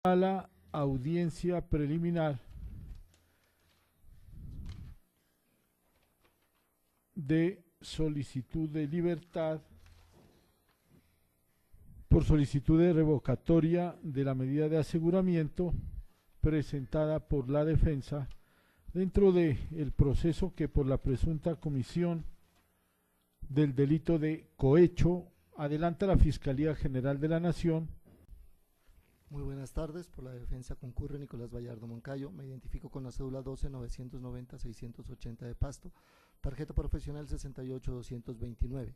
A la audiencia preliminar de solicitud de libertad por solicitud de revocatoria de la medida de aseguramiento presentada por la defensa dentro del proceso que por la presunta comisión del delito de cohecho adelanta la Fiscalía General de la Nación. Muy buenas tardes, por la defensa concurre Nicolás Vallardo Moncayo, me identifico con la cédula 12-990-680 de Pasto, tarjeta profesional 68-229.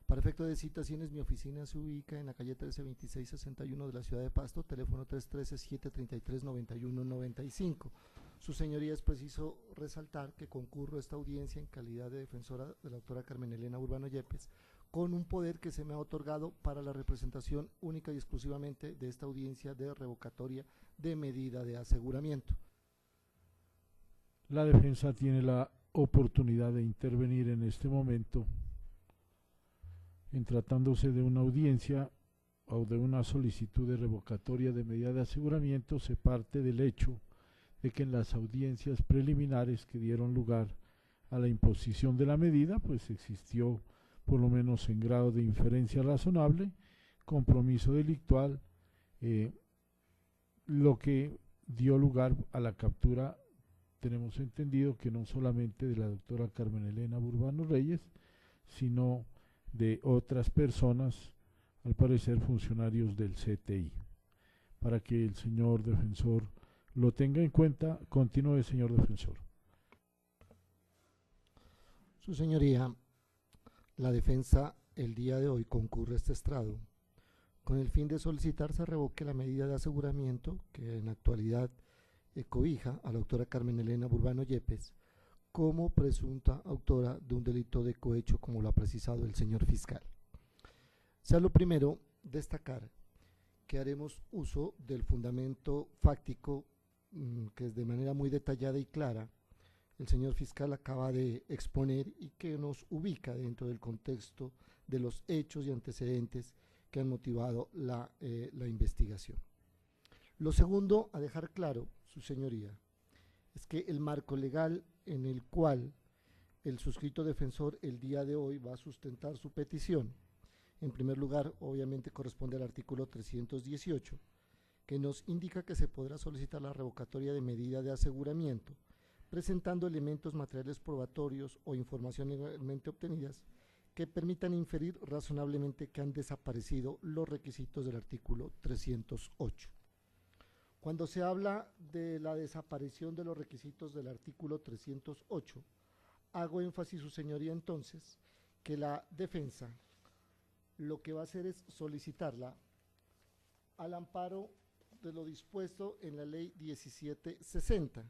Para efecto de citaciones, mi oficina se ubica en la calle 1326-61 de la ciudad de Pasto, teléfono 313-733-9195. Su señoría, es preciso resaltar que concurro a esta audiencia en calidad de defensora de la doctora Carmen Elena Urbano Yepes, con un poder que se me ha otorgado para la representación única y exclusivamente de esta audiencia de revocatoria de medida de aseguramiento. La defensa tiene la oportunidad de intervenir en este momento en tratándose de una audiencia o de una solicitud de revocatoria de medida de aseguramiento. Se parte del hecho de que en las audiencias preliminares que dieron lugar a la imposición de la medida, pues existió, por lo menos en grado de inferencia razonable, compromiso delictual, lo que dio lugar a la captura, tenemos entendido que no solamente de la doctora Carmen Elena Urbano Reyes, sino de otras personas, al parecer funcionarios del CTI. Para que el señor defensor lo tenga en cuenta, continúe, señor defensor. Su señoría, la defensa el día de hoy concurre a este estrado con el fin de solicitar se revoque la medida de aseguramiento que en la actualidad cobija a la doctora Carmen Elena Urbano Yepes como presunta autora de un delito de cohecho, como lo ha precisado el señor fiscal. Sea lo primero destacar que haremos uso del fundamento fáctico que de manera muy detallada y clara el señor fiscal acaba de exponer y que nos ubica dentro del contexto de los hechos y antecedentes que han motivado la investigación. Lo segundo a dejar claro, su señoría, es que el marco legal en el cual el suscrito defensor el día de hoy va a sustentar su petición, en primer lugar, obviamente corresponde al artículo 318, que nos indica que se podrá solicitar la revocatoria de medida de aseguramiento presentando elementos materiales probatorios o información legalmente obtenidas que permitan inferir razonablemente que han desaparecido los requisitos del artículo 308. Cuando se habla de la desaparición de los requisitos del artículo 308, hago énfasis, su señoría, entonces, que la defensa lo que va a hacer es solicitarla al amparo de lo dispuesto en la ley 1760,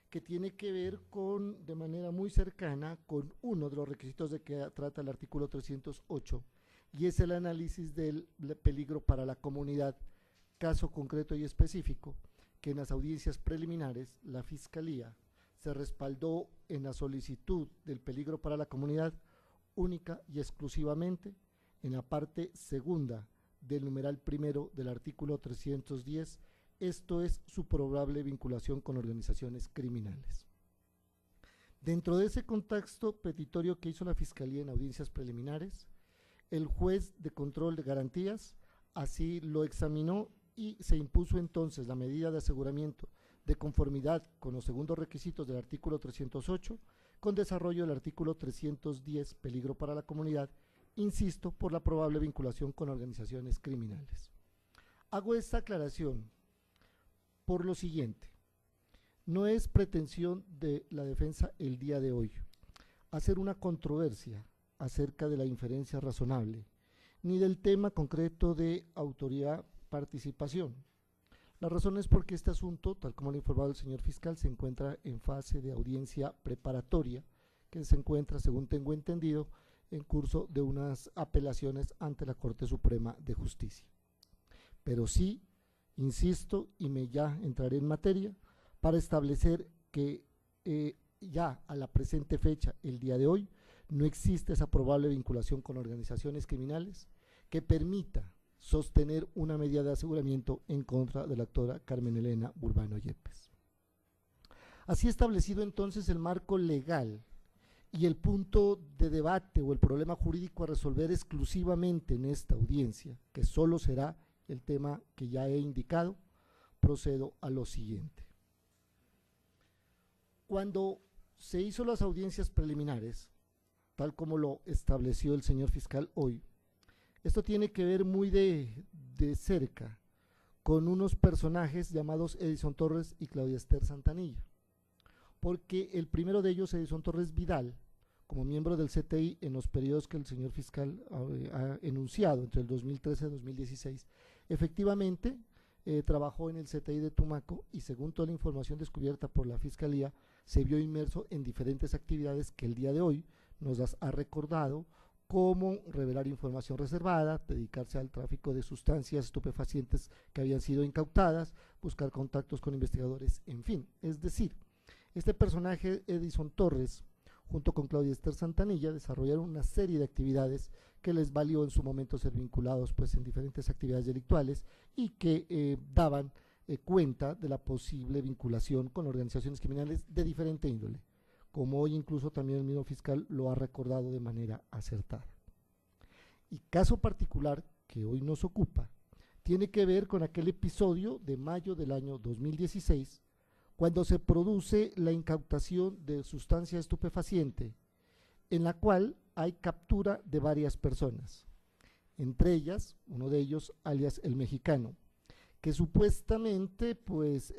que tiene que ver con, de manera muy cercana, con uno de los requisitos de que trata el artículo 308, y es el análisis del peligro para la comunidad, caso concreto y específico, que en las audiencias preliminares la Fiscalía se respaldó en la solicitud del peligro para la comunidad única y exclusivamente en la parte segunda del numeral primero del artículo 310, esto es su probable vinculación con organizaciones criminales. Dentro de ese contexto petitorio que hizo la Fiscalía en audiencias preliminares, el juez de control de garantías así lo examinó y se impuso entonces la medida de aseguramiento de conformidad con los segundos requisitos del artículo 308, con desarrollo del artículo 310, peligro para la comunidad, insisto, por la probable vinculación con organizaciones criminales. Hago esta aclaración por lo siguiente: no es pretensión de la defensa el día de hoy hacer una controversia acerca de la inferencia razonable, ni del tema concreto de autoridad-participación. La razón es porque este asunto, tal como lo ha informado el señor fiscal, se encuentra en fase de audiencia preparatoria, que se encuentra, según tengo entendido, en curso de unas apelaciones ante la Corte Suprema de Justicia. Pero sí, insisto, y ya entraré en materia, para establecer que ya a la presente fecha, el día de hoy, no existe esa probable vinculación con organizaciones criminales que permita sostener una medida de aseguramiento en contra de la doctora Carmen Elena Burbano Yepes. Así establecido entonces el marco legal y el punto de debate o el problema jurídico a resolver exclusivamente en esta audiencia, que solo será el tema que ya he indicado, procedo a lo siguiente. Cuando se hizo las audiencias preliminares, tal como lo estableció el señor fiscal hoy, esto tiene que ver muy de cerca con unos personajes llamados Edison Torres y Claudia Esther Santanilla, porque el primero de ellos, Edison Torres Vidal, como miembro del CTI en los periodos que el señor fiscal ha enunciado, entre el 2013 y 2016, efectivamente trabajó en el CTI de Tumaco y según toda la información descubierta por la Fiscalía, se vio inmerso en diferentes actividades que el día de hoy nos las ha recordado, como revelar información reservada, dedicarse al tráfico de sustancias estupefacientes que habían sido incautadas, buscar contactos con investigadores, en fin. Es decir, este personaje Edison Torres, junto con Claudia Esther Santanilla, desarrollaron una serie de actividades que les valió en su momento ser vinculados pues, en diferentes actividades delictuales y que daban cuenta de la posible vinculación con organizaciones criminales de diferente índole, como hoy incluso también el mismo fiscal lo ha recordado de manera acertada. Y caso particular que hoy nos ocupa, tiene que ver con aquel episodio de mayo del año 2016, cuando se produce la incautación de sustancia estupefaciente, en la cual hay captura de varias personas, entre ellas, uno de ellos, alias el Mexicano, que supuestamente pues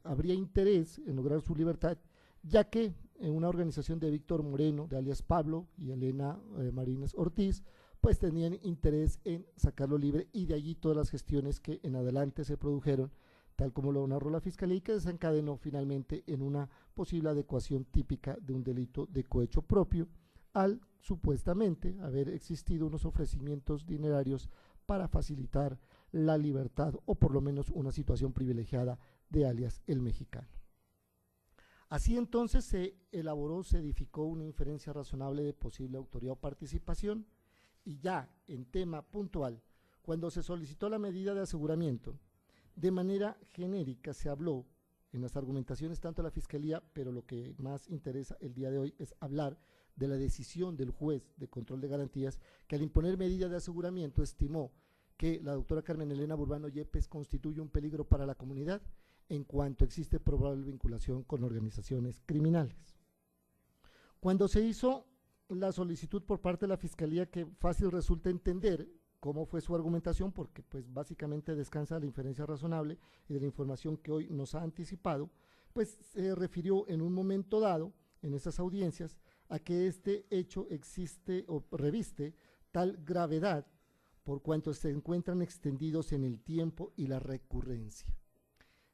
habría interés en lograr su libertad, ya que en una organización de Víctor Moreno, de alias Pablo, y Elena Marínez Ortiz, pues tenían interés en sacarlo libre, y de allí todas las gestiones que en adelante se produjeron, tal como lo narró la Fiscalía, y que desencadenó finalmente en una posible adecuación típica de un delito de cohecho propio, al supuestamente haber existido unos ofrecimientos dinerarios para facilitar la libertad o por lo menos una situación privilegiada de alias el Mexicano. Así entonces se elaboró, se edificó una inferencia razonable de posible autoría o participación, y ya en tema puntual, cuando se solicitó la medida de aseguramiento, de manera genérica se habló en las argumentaciones tanto de la Fiscalía, pero lo que más interesa el día de hoy es hablar de la decisión del juez de control de garantías, que al imponer medida de aseguramiento estimó que la doctora Carmen Elena Burbano Yepes constituye un peligro para la comunidad en cuanto existe probable vinculación con organizaciones criminales. Cuando se hizo la solicitud por parte de la Fiscalía, que fácil resulta entender cómo fue su argumentación, porque pues básicamente descansa de la inferencia razonable y de la información que hoy nos ha anticipado, pues se refirió en un momento dado, en esas audiencias, a que este hecho existe o reviste tal gravedad por cuanto se encuentran extendidos en el tiempo y la recurrencia.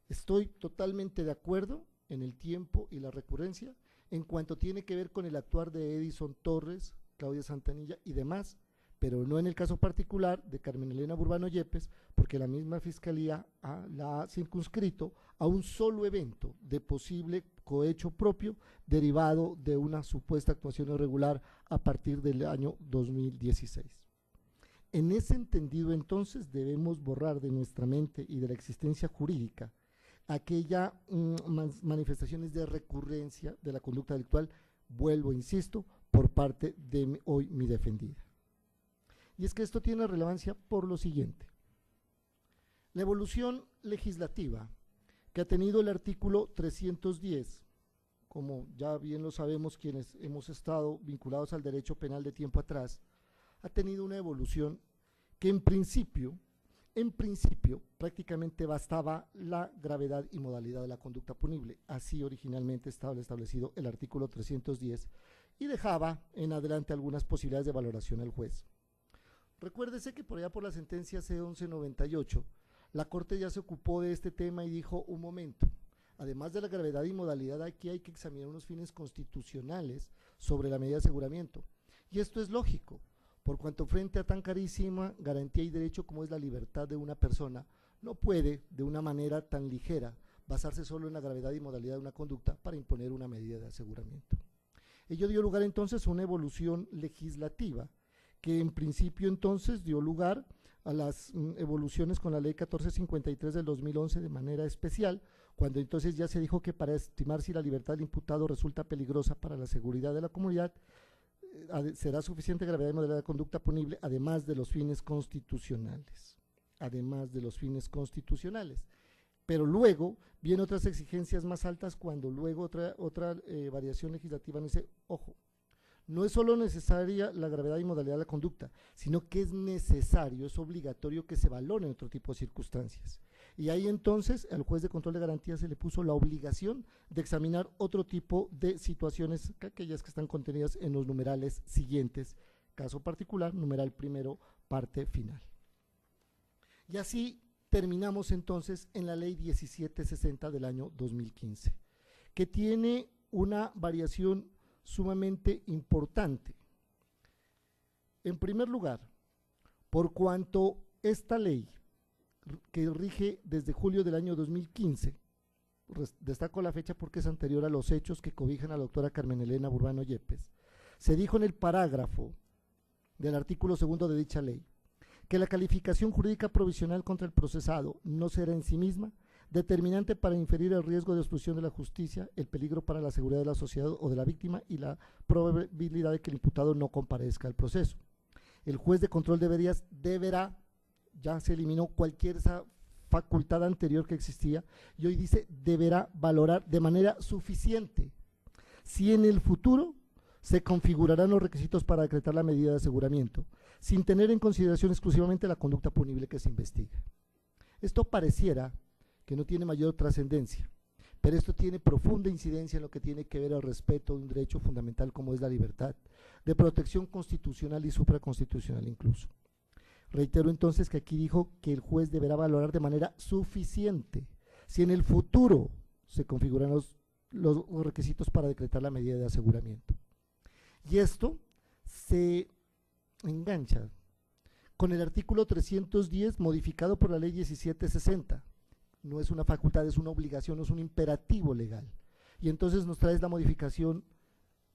Estoy totalmente de acuerdo en el tiempo y la recurrencia en cuanto tiene que ver con el actuar de Edison Torres, Claudia Santanilla y demás, pero no en el caso particular de Carmen Elena Burbano Yepes, porque la misma Fiscalía la ha circunscrito a un solo evento de posible cohecho propio derivado de una supuesta actuación irregular a partir del año 2016. En ese entendido, entonces, debemos borrar de nuestra mente y de la existencia jurídica aquellas manifestaciones de recurrencia de la conducta delictual, vuelvo, insisto, por parte de hoy mi defendida. Y es que esto tiene relevancia por lo siguiente. La evolución legislativa que ha tenido el artículo 310, como ya bien lo sabemos quienes hemos estado vinculados al derecho penal de tiempo atrás, ha tenido una evolución que en principio prácticamente bastaba la gravedad y modalidad de la conducta punible. Así originalmente estaba establecido el artículo 310 y dejaba en adelante algunas posibilidades de valoración al juez. Recuérdese que por allá por la sentencia C1198, la Corte ya se ocupó de este tema y dijo, un momento, además de la gravedad y modalidad, aquí hay que examinar unos fines constitucionales sobre la medida de aseguramiento. Y esto es lógico, por cuanto frente a tan carísima garantía y derecho como es la libertad de una persona, no puede de una manera tan ligera basarse solo en la gravedad y modalidad de una conducta para imponer una medida de aseguramiento. Ello dio lugar entonces a una evolución legislativa que en principio entonces dio lugar a las evoluciones con la ley 1453 del 2011 de manera especial, cuando entonces ya se dijo que para estimar si la libertad del imputado resulta peligrosa para la seguridad de la comunidad, será suficiente gravedad y modalidad de conducta punible, además de los fines constitucionales. Además de los fines constitucionales. Pero luego vienen otras exigencias más altas cuando luego otra variación legislativa nos dice, ojo, no es solo necesaria la gravedad y modalidad de la conducta, sino que es necesario, es obligatorio que se valoren otro tipo de circunstancias. Y ahí entonces al juez de control de garantías se le puso la obligación de examinar otro tipo de situaciones que aquellas que están contenidas en los numerales siguientes, caso particular, numeral primero, parte final. Y así terminamos entonces en la ley 1760 del año 2015, que tiene una variación sumamente importante. En primer lugar, por cuanto esta ley que rige desde julio del año 2015, destaco la fecha porque es anterior a los hechos que cobijan a la doctora Carmen Elena Burbano Yepes, se dijo en el parágrafo del artículo 2 de dicha ley, que la calificación jurídica provisional contra el procesado no será en sí misma determinante para inferir el riesgo de obstrucción de la justicia, el peligro para la seguridad de la sociedad o de la víctima y la probabilidad de que el imputado no comparezca al proceso. El juez de control deberá, ya se eliminó cualquier esa facultad anterior que existía, y hoy dice deberá valorar de manera suficiente si en el futuro se configurarán los requisitos para decretar la medida de aseguramiento, sin tener en consideración exclusivamente la conducta punible que se investiga. Esto pareciera que no tiene mayor trascendencia, pero esto tiene profunda incidencia en lo que tiene que ver al respeto de un derecho fundamental como es la libertad, de protección constitucional y supraconstitucional incluso. Reitero entonces que aquí dijo que el juez deberá valorar de manera suficiente si en el futuro se configuran los requisitos para decretar la medida de aseguramiento. Y esto se engancha con el artículo 310 modificado por la ley 1760. No es una facultad, es una obligación, es un imperativo legal. Y entonces nos trae la modificación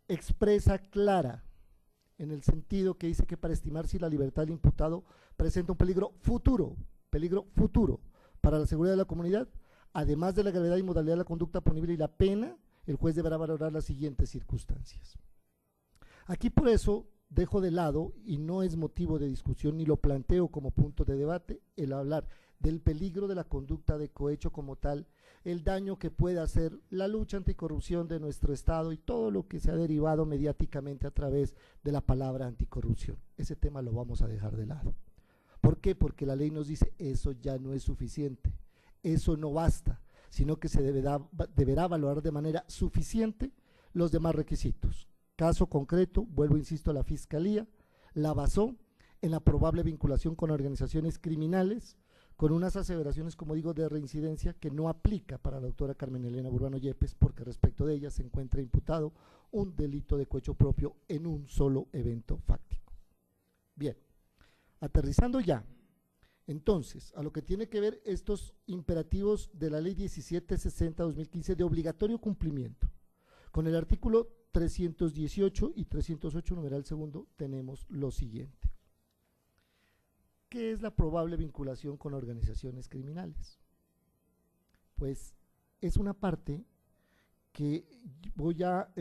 expresa, clara, en el sentido que dice que para estimar si la libertad del imputado presenta un peligro futuro para la seguridad de la comunidad, además de la gravedad y modalidad de la conducta punible y la pena, el juez deberá valorar las siguientes circunstancias. Aquí por eso dejo de lado, y no es motivo de discusión ni lo planteo como punto de debate, el hablar del peligro de la conducta de cohecho como tal, el daño que puede hacer la lucha anticorrupción de nuestro Estado y todo lo que se ha derivado mediáticamente a través de la palabra anticorrupción. Ese tema lo vamos a dejar de lado. ¿Por qué? Porque la ley nos dice eso ya no es suficiente, eso no basta, sino que se deberá valorar de manera suficiente los demás requisitos. Caso concreto, vuelvo insisto, la Fiscalía la basó en la probable vinculación con organizaciones criminales, con unas aseveraciones, como digo, de reincidencia que no aplica para la doctora Carmen Elena Burbano Yepes, porque respecto de ella se encuentra imputado un delito de cohecho propio en un solo evento fáctico. Bien, aterrizando ya, entonces, a lo que tiene que ver estos imperativos de la ley 1760-2015 de obligatorio cumplimiento. Con el artículo 318 y 308, numeral segundo, tenemos lo siguiente. ¿Qué es la probable vinculación con organizaciones criminales? Pues es una parte que voy a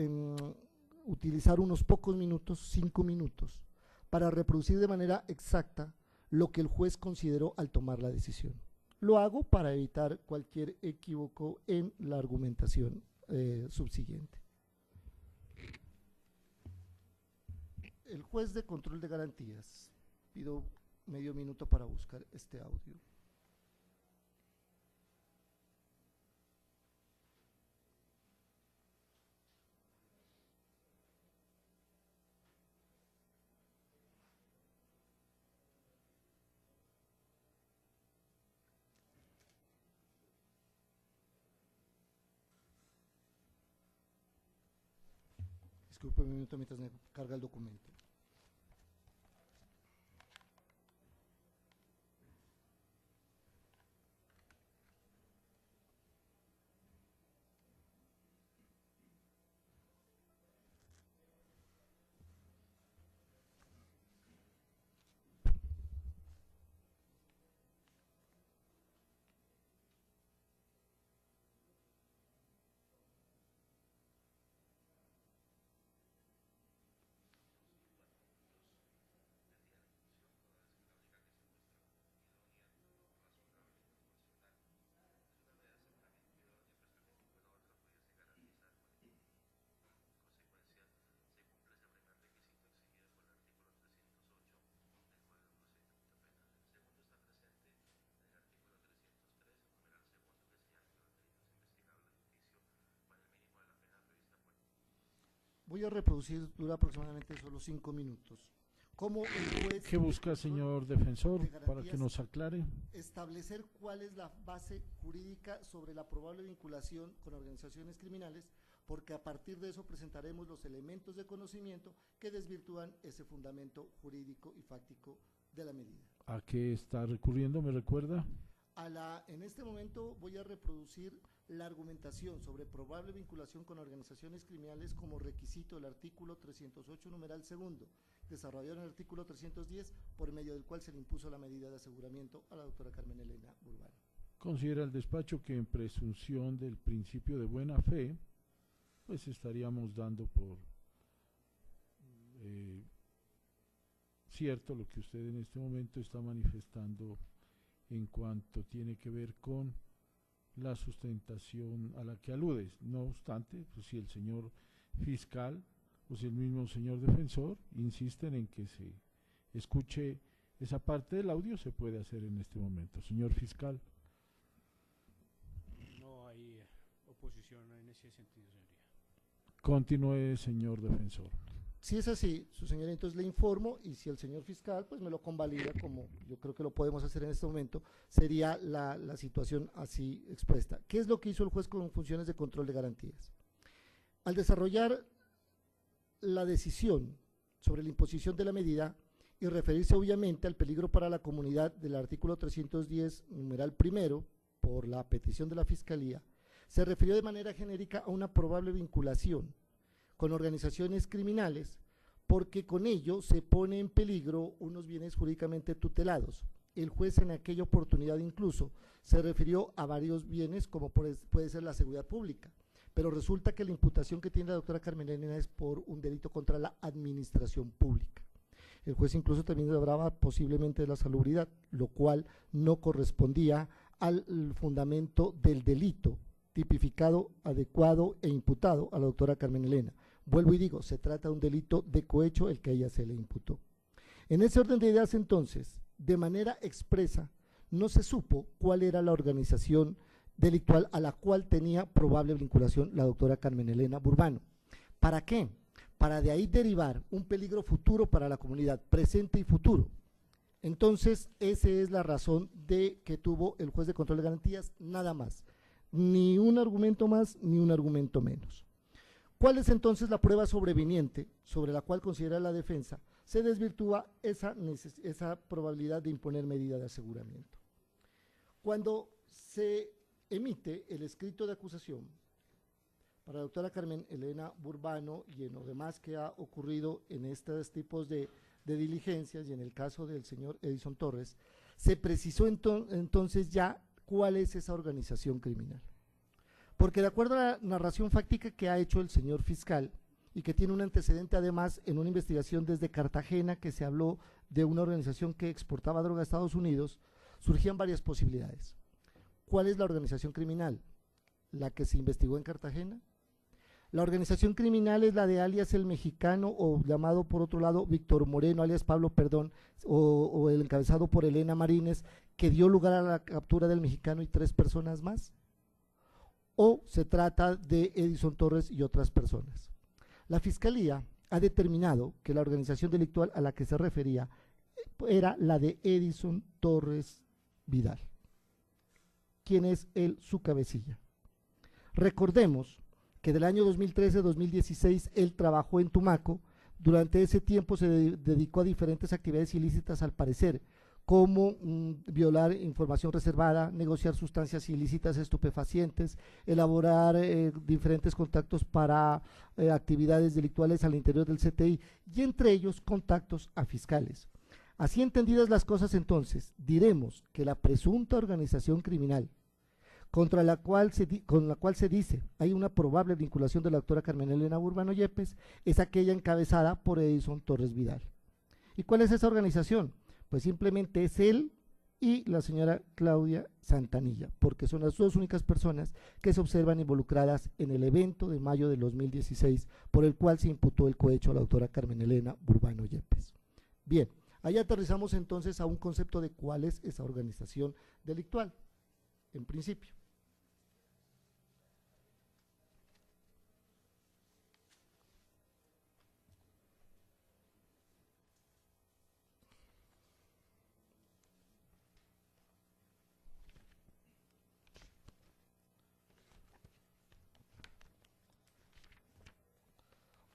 utilizar unos pocos minutos, 5 minutos, para reproducir de manera exacta lo que el juez consideró al tomar la decisión. Lo hago para evitar cualquier equívoco en la argumentación subsiguiente. El juez de control de garantías, pido medio minuto para buscar este audio. Disculpe un minuto mientras me carga el documento. Voy a reproducir, dura aproximadamente solo 5 minutos. ¿Cómo el juez ¿Qué busca, señor defensor, para que nos aclare? Establecer cuál es la base jurídica sobre la probable vinculación con organizaciones criminales, porque a partir de eso presentaremos los elementos de conocimiento que desvirtúan ese fundamento jurídico y fáctico de la medida. ¿A qué está recurriendo? ¿Me recuerda? En este momento voy a reproducir la argumentación sobre probable vinculación con organizaciones criminales como requisito del artículo 308, numeral segundo, desarrollado en el artículo 310, por medio del cual se le impuso la medida de aseguramiento a la doctora Carmen Elena Burbano. Considera el despacho que en presunción del principio de buena fe, pues estaríamos dando por cierto lo que usted en este momento está manifestando en cuanto tiene que ver con la sustentación a la que aludes. No obstante, pues si el señor fiscal o si el mismo señor defensor insisten en que se escuche esa parte del audio, se puede hacer en este momento. Señor fiscal. No hay oposición en ese sentido, señoría. Continúe, señor defensor. Si es así, su señoría, entonces le informo, y si el señor fiscal pues me lo convalida, como yo creo que lo podemos hacer en este momento, sería la situación así expuesta. ¿Qué es lo que hizo el juez con funciones de control de garantías? Al desarrollar la decisión sobre la imposición de la medida y referirse obviamente al peligro para la comunidad del artículo 310, numeral primero, por la petición de la Fiscalía, se refirió de manera genérica a una probable vinculación con organizaciones criminales, porque con ello se pone en peligro unos bienes jurídicamente tutelados. El juez en aquella oportunidad incluso se refirió a varios bienes, como puede ser la seguridad pública, pero resulta que la imputación que tiene la doctora Carmen Elena es por un delito contra la administración pública. El juez incluso también hablaba posiblemente de la salubridad, lo cual no correspondía al fundamento del delito tipificado, adecuado e imputado a la doctora Carmen Elena. Vuelvo y digo, se trata de un delito de cohecho el que a ella se le imputó. En ese orden de ideas, entonces, de manera expresa, no se supo cuál era la organización delictual a la cual tenía probable vinculación la doctora Carmen Elena Burbano. ¿Para qué? Para de ahí derivar un peligro futuro para la comunidad, presente y futuro. Entonces, esa es la razón de que tuvo el juez de control de garantías, nada más. Ni un argumento más, ni un argumento menos. ¿Cuál es entonces la prueba sobreviniente sobre la cual considera la defensa? Se desvirtúa esa probabilidad de imponer medida de aseguramiento. Cuando se emite el escrito de acusación para la doctora Carmen Elena Burbano y en lo demás que ha ocurrido en estos tipos de diligencias y en el caso del señor Edison Torres, se precisó entonces ya cuál es esa organización criminal. Porque de acuerdo a la narración fáctica que ha hecho el señor fiscal y que tiene un antecedente además en una investigación desde Cartagena que se habló de una organización que exportaba droga a Estados Unidos, surgían varias posibilidades. ¿Cuál es la organización criminal? ¿La que se investigó en Cartagena? La organización criminal es la de alias el mexicano o llamado por otro lado Víctor Moreno, alias Pablo Perdón, o el encabezado por Elena Marínez, que dio lugar a la captura del mexicano y 3 personas más. ¿O se trata de Edison Torres y otras personas? La Fiscalía ha determinado que la organización delictual a la que se refería era la de Edison Torres Vidal. ¿Quién es él? Su cabecilla. Recordemos que del año 2013-2016 él trabajó en Tumaco. Durante ese tiempo se dedicó a diferentes actividades ilícitas al parecer, como violar información reservada, negociar sustancias ilícitas estupefacientes, elaborar diferentes contactos para actividades delictuales al interior del CTI y entre ellos contactos a fiscales. Así entendidas las cosas, entonces, diremos que la presunta organización criminal con la cual se dice hay una probable vinculación de la doctora Carmen Elena Burbano Yepes es aquella encabezada por Edison Torres Vidal. ¿Y cuál es esa organización? Pues simplemente es él y la señora Claudia Santanilla, porque son las 2 únicas personas que se observan involucradas en el evento de mayo del 2016 por el cual se imputó el cohecho a la doctora Carmen Elena Burbano Yepes. Bien, ahí aterrizamos entonces a un concepto de cuál es esa organización delictual, en principio.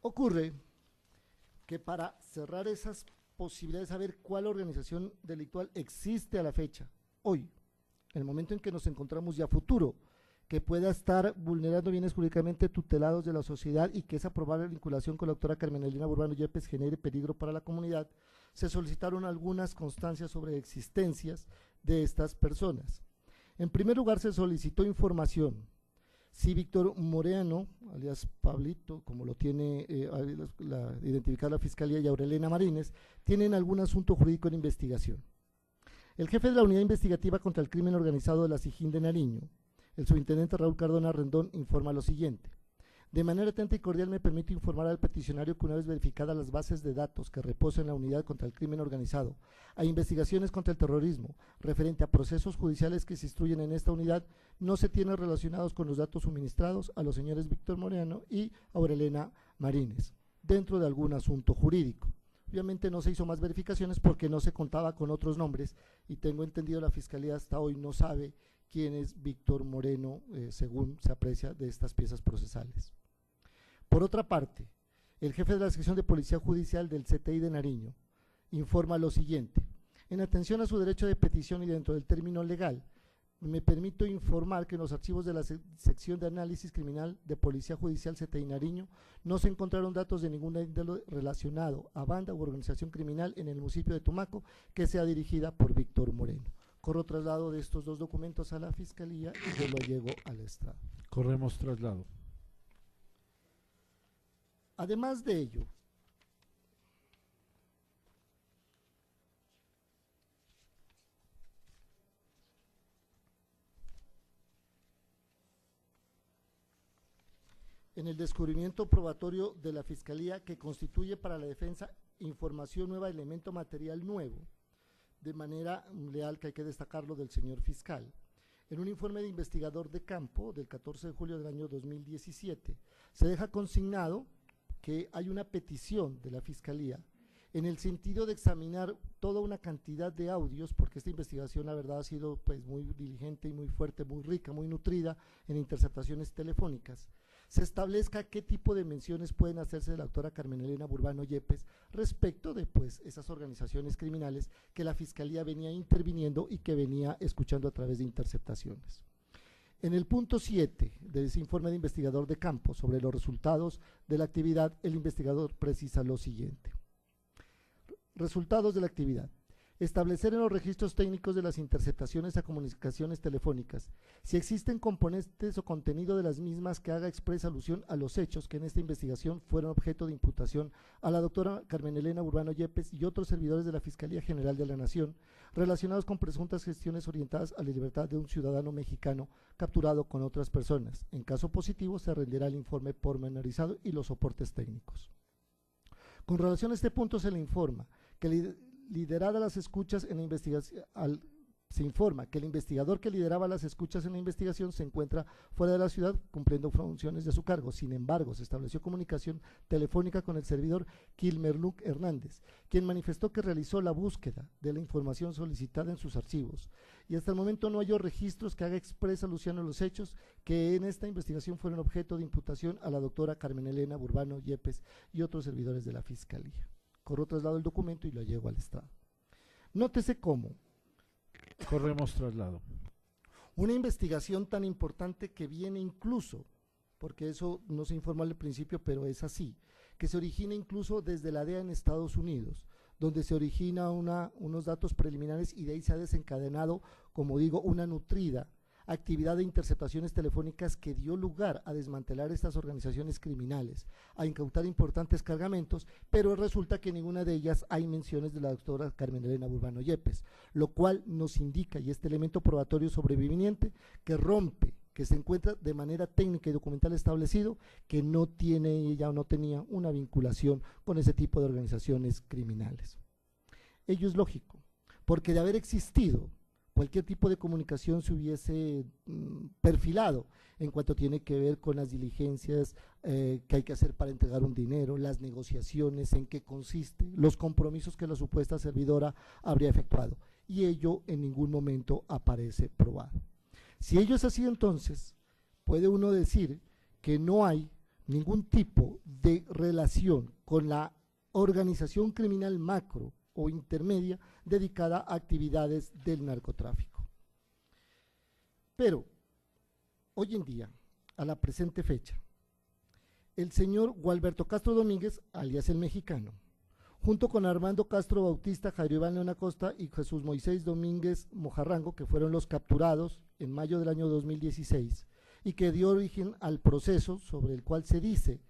Ocurre que para cerrar esas posibilidades de saber cuál organización delictual existe a la fecha, hoy, en el momento en que nos encontramos ya futuro, que pueda estar vulnerando bienes jurídicamente tutelados de la sociedad y que esa probable vinculación con la doctora Carmen Elena Burbano Yepes genere peligro para la comunidad, se solicitaron algunas constancias sobre existencias de estas personas. En primer lugar, se solicitó información si Víctor Moreno, alias Pablito, como lo tiene identificada la Fiscalía, y Aurelena Marínez, tienen algún asunto jurídico en investigación. El jefe de la Unidad Investigativa contra el Crimen Organizado de la SIJIN de Nariño, el subintendente Raúl Cardona Rendón, informa lo siguiente. De manera atenta y cordial me permito informar al peticionario que una vez verificadas las bases de datos que reposan en la Unidad contra el Crimen Organizado, a investigaciones contra el terrorismo, referente a procesos judiciales que se instruyen en esta unidad, no se tienen relacionados con los datos suministrados a los señores Víctor Moreno y Aurelena Marínez, dentro de algún asunto jurídico. Obviamente no se hizo más verificaciones porque no se contaba con otros nombres y tengo entendido la Fiscalía hasta hoy no sabe quién es Víctor Moreno, según se aprecia de estas piezas procesales. Por otra parte, el jefe de la sección de Policía Judicial del CTI de Nariño informa lo siguiente. En atención a su derecho de petición y dentro del término legal, me permito informar que en los archivos de la sección de análisis criminal de Policía Judicial CTI Nariño no se encontraron datos de ninguna índole relacionado a banda u organización criminal en el municipio de Tumaco que sea dirigida por Víctor Moreno. Corro traslado de estos dos documentos a la Fiscalía y yo lo llevo al estrado. Corremos traslado. Además de ello, en el descubrimiento probatorio de la Fiscalía que constituye para la defensa información nueva, elemento material nuevo, de manera leal, que hay que destacarlo, del señor fiscal. En un informe de investigador de campo del 14 de julio del año 2017, se deja consignado que hay una petición de la Fiscalía en el sentido de examinar toda una cantidad de audios, porque esta investigación la verdad ha sido pues muy diligente y muy fuerte, muy rica, muy nutrida en interceptaciones telefónicas. Se establezca qué tipo de menciones pueden hacerse de la doctora Carmen Elena Burbano Yepes respecto de pues esas organizaciones criminales que la Fiscalía venía interviniendo y que venía escuchando a través de interceptaciones. En el punto 7 de ese informe de investigador de campo sobre los resultados de la actividad, el investigador precisa lo siguiente. Resultados de la actividad. Establecer en los registros técnicos de las interceptaciones a comunicaciones telefónicas si existen componentes o contenido de las mismas que haga expresa alusión a los hechos que en esta investigación fueron objeto de imputación a la doctora Carmen Elena Burbano Yepes y otros servidores de la Fiscalía General de la Nación relacionados con presuntas gestiones orientadas a la libertad de un ciudadano mexicano capturado con otras personas. En caso positivo se rendirá el informe pormenorizado y los soportes técnicos. Con relación a este punto se le informa que liderada las escuchas en la investigación, se informa que el investigador que lideraba las escuchas en la investigación se encuentra fuera de la ciudad cumpliendo funciones de su cargo. Sin embargo, se estableció comunicación telefónica con el servidor Kilmerluc Hernández, quien manifestó que realizó la búsqueda de la información solicitada en sus archivos y hasta el momento no halló registros que haga expresa alusión a los hechos que en esta investigación fueron objeto de imputación a la doctora Carmen Elena Burbano Yepes y otros servidores de la Fiscalía. Corro traslado el documento y lo llevo al Estado. Nótese cómo corremos traslado. Una investigación tan importante que viene incluso, porque eso no se informó al principio, pero es así, que se origina incluso desde la DEA en Estados Unidos, donde se origina unos datos preliminares y de ahí se ha desencadenado, como digo, una nutrida actividad de interceptaciones telefónicas que dio lugar a desmantelar estas organizaciones criminales, a incautar importantes cargamentos, pero resulta que en ninguna de ellas hay menciones de la doctora Carmen Elena Burbano Yepes, lo cual nos indica, y este elemento probatorio sobreviviente, que rompe, que se encuentra de manera técnica y documental establecido, que no tiene ella o no tenía una vinculación con ese tipo de organizaciones criminales. Ello es lógico, porque de haber existido, cualquier tipo de comunicación se hubiese perfilado en cuanto tiene que ver con las diligencias que hay que hacer para entregar un dinero, las negociaciones, en qué consiste, los compromisos que la supuesta servidora habría efectuado, y ello en ningún momento aparece probado. Si ello es así, entonces puede uno decir que no hay ningún tipo de relación con la organización criminal macro o intermedia dedicada a actividades del narcotráfico. Pero, hoy en día, a la presente fecha, el señor Gualberto Castro Domínguez, alias el Mexicano, junto con Armando Castro Bautista, Jairo Iván León Acosta y Jesús Moisés Domínguez Mojarrango, que fueron los capturados en mayo del año 2016 y que dio origen al proceso sobre el cual se dice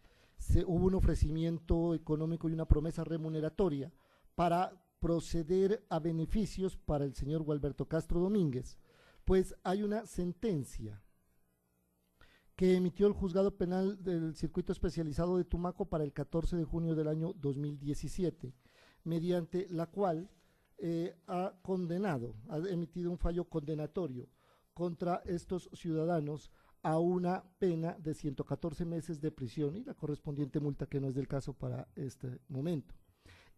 hubo un ofrecimiento económico y una promesa remuneratoria para proceder a beneficios para el señor Gualberto Castro Domínguez, pues hay una sentencia que emitió el Juzgado Penal del Circuito Especializado de Tumaco para el 14 de junio del año 2017, mediante la cual ha emitido un fallo condenatorio contra estos ciudadanos a una pena de 114 meses de prisión y la correspondiente multa, que no es del caso para este momento,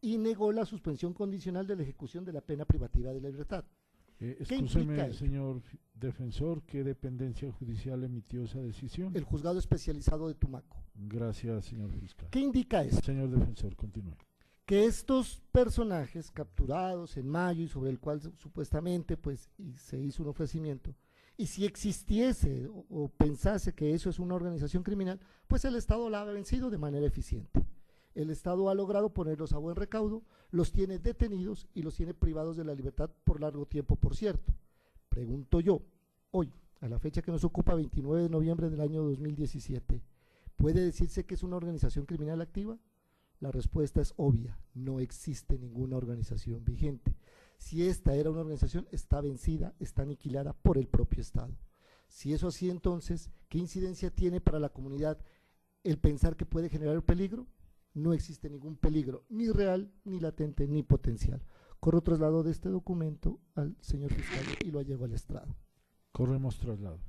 y negó la suspensión condicional de la ejecución de la pena privativa de la libertad. Escúcheme, señor defensor, ¿qué dependencia judicial emitió esa decisión? El Juzgado Especializado de Tumaco. Gracias, señor fiscal. ¿Qué indica esto? Señor defensor, continúe. Que estos personajes capturados en mayo y sobre el cual supuestamente pues se hizo un ofrecimiento, y si existiese o pensase que eso es una organización criminal, pues el Estado la ha vencido de manera eficiente. El Estado ha logrado ponerlos a buen recaudo, los tiene detenidos y los tiene privados de la libertad por largo tiempo, por cierto. Pregunto yo, hoy, a la fecha que nos ocupa, 29 de noviembre del año 2017, ¿puede decirse que es una organización criminal activa? La respuesta es obvia, no existe ninguna organización vigente. Si esta era una organización, está vencida, está aniquilada por el propio Estado. Si eso así, entonces, ¿qué incidencia tiene para la comunidad el pensar que puede generar un peligro? No existe ningún peligro, ni real, ni latente, ni potencial. Corro traslado de este documento al señor fiscal y lo llevo al estrado. Corremos traslado.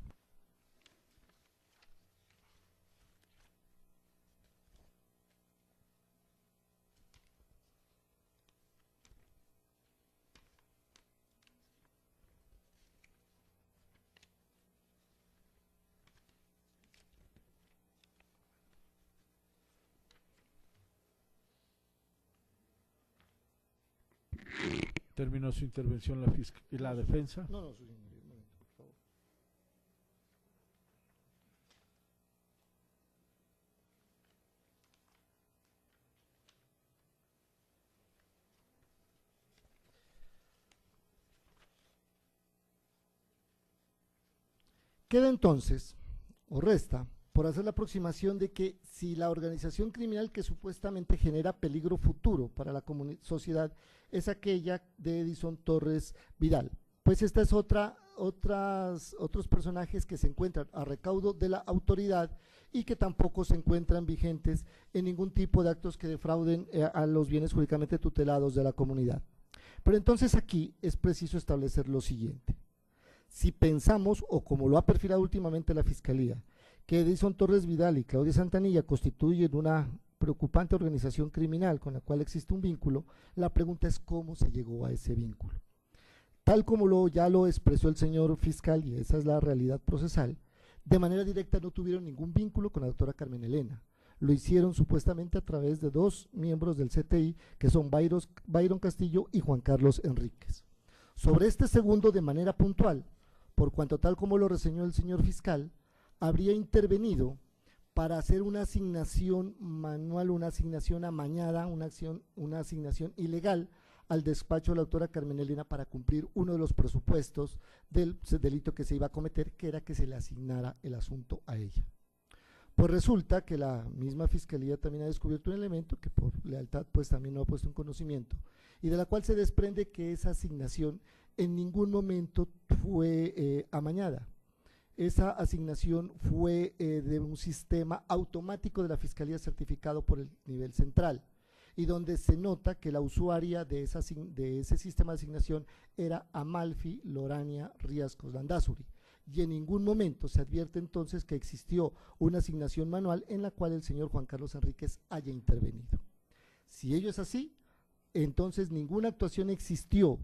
Terminó su intervención la defensa. No, su señoría, un momento, por favor. Queda entonces, o resta, por hacer la aproximación de que si la organización criminal que supuestamente genera peligro futuro para la sociedad es aquella de Edison Torres Vidal, pues esta es otros personajes que se encuentran a recaudo de la autoridad y que tampoco se encuentran vigentes en ningún tipo de actos que defrauden a los bienes jurídicamente tutelados de la comunidad. Pero entonces aquí es preciso establecer lo siguiente. Si pensamos, o como lo ha perfilado últimamente la Fiscalía, que Edison Torres Vidal y Claudia Santanilla constituyen una preocupante organización criminal con la cual existe un vínculo, la pregunta es cómo se llegó a ese vínculo. Tal como ya lo expresó el señor fiscal, y esa es la realidad procesal, de manera directa no tuvieron ningún vínculo con la doctora Carmen Elena. Lo hicieron supuestamente a través de dos miembros del CTI, que son Byron Castillo y Juan Carlos Enríquez. Sobre este segundo, de manera puntual, por cuanto tal como lo reseñó el señor fiscal, habría intervenido para hacer una asignación manual, una asignación amañada, una asignación ilegal al despacho de la doctora Carmen Elena para cumplir uno de los presupuestos del delito que se iba a cometer, que era que se le asignara el asunto a ella. Pues resulta que la misma Fiscalía también ha descubierto un elemento que por lealtad pues también no ha puesto en conocimiento, y de la cual se desprende que esa asignación en ningún momento fue amañada. Esa asignación fue de un sistema automático de la Fiscalía certificado por el nivel central, y donde se nota que la usuaria de ese sistema de asignación era Amalfi Lorania Riascos Landazuri, y en ningún momento se advierte entonces que existió una asignación manual en la cual el señor Juan Carlos Enríquez haya intervenido. Si ello es así, entonces ninguna actuación existió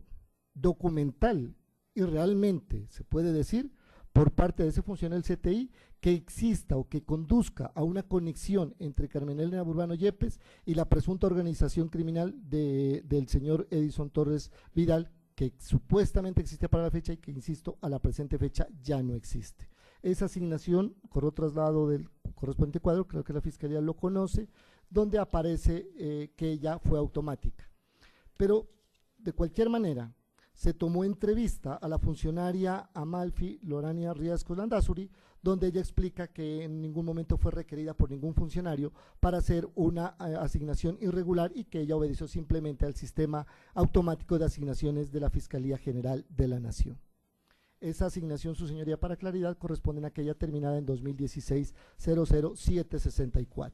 documental y realmente se puede decir por parte de ese funcionario del CTI que exista o que conduzca a una conexión entre Carmen Elena Burbano Yepes y la presunta organización criminal del señor Edison Torres Vidal, que supuestamente existe para la fecha y que, insisto, a la presente fecha ya no existe. Esa asignación corrió traslado del correspondiente cuadro, creo que la Fiscalía lo conoce, donde aparece que ya fue automática. Pero, de cualquier manera, se tomó entrevista a la funcionaria Amalfi Lorania Riasco Landazuri, donde ella explica que en ningún momento fue requerida por ningún funcionario para hacer una asignación irregular y que ella obedeció simplemente al sistema automático de asignaciones de la Fiscalía General de la Nación. Esa asignación, su señoría, para claridad, corresponde a aquella terminada en 2016-00764.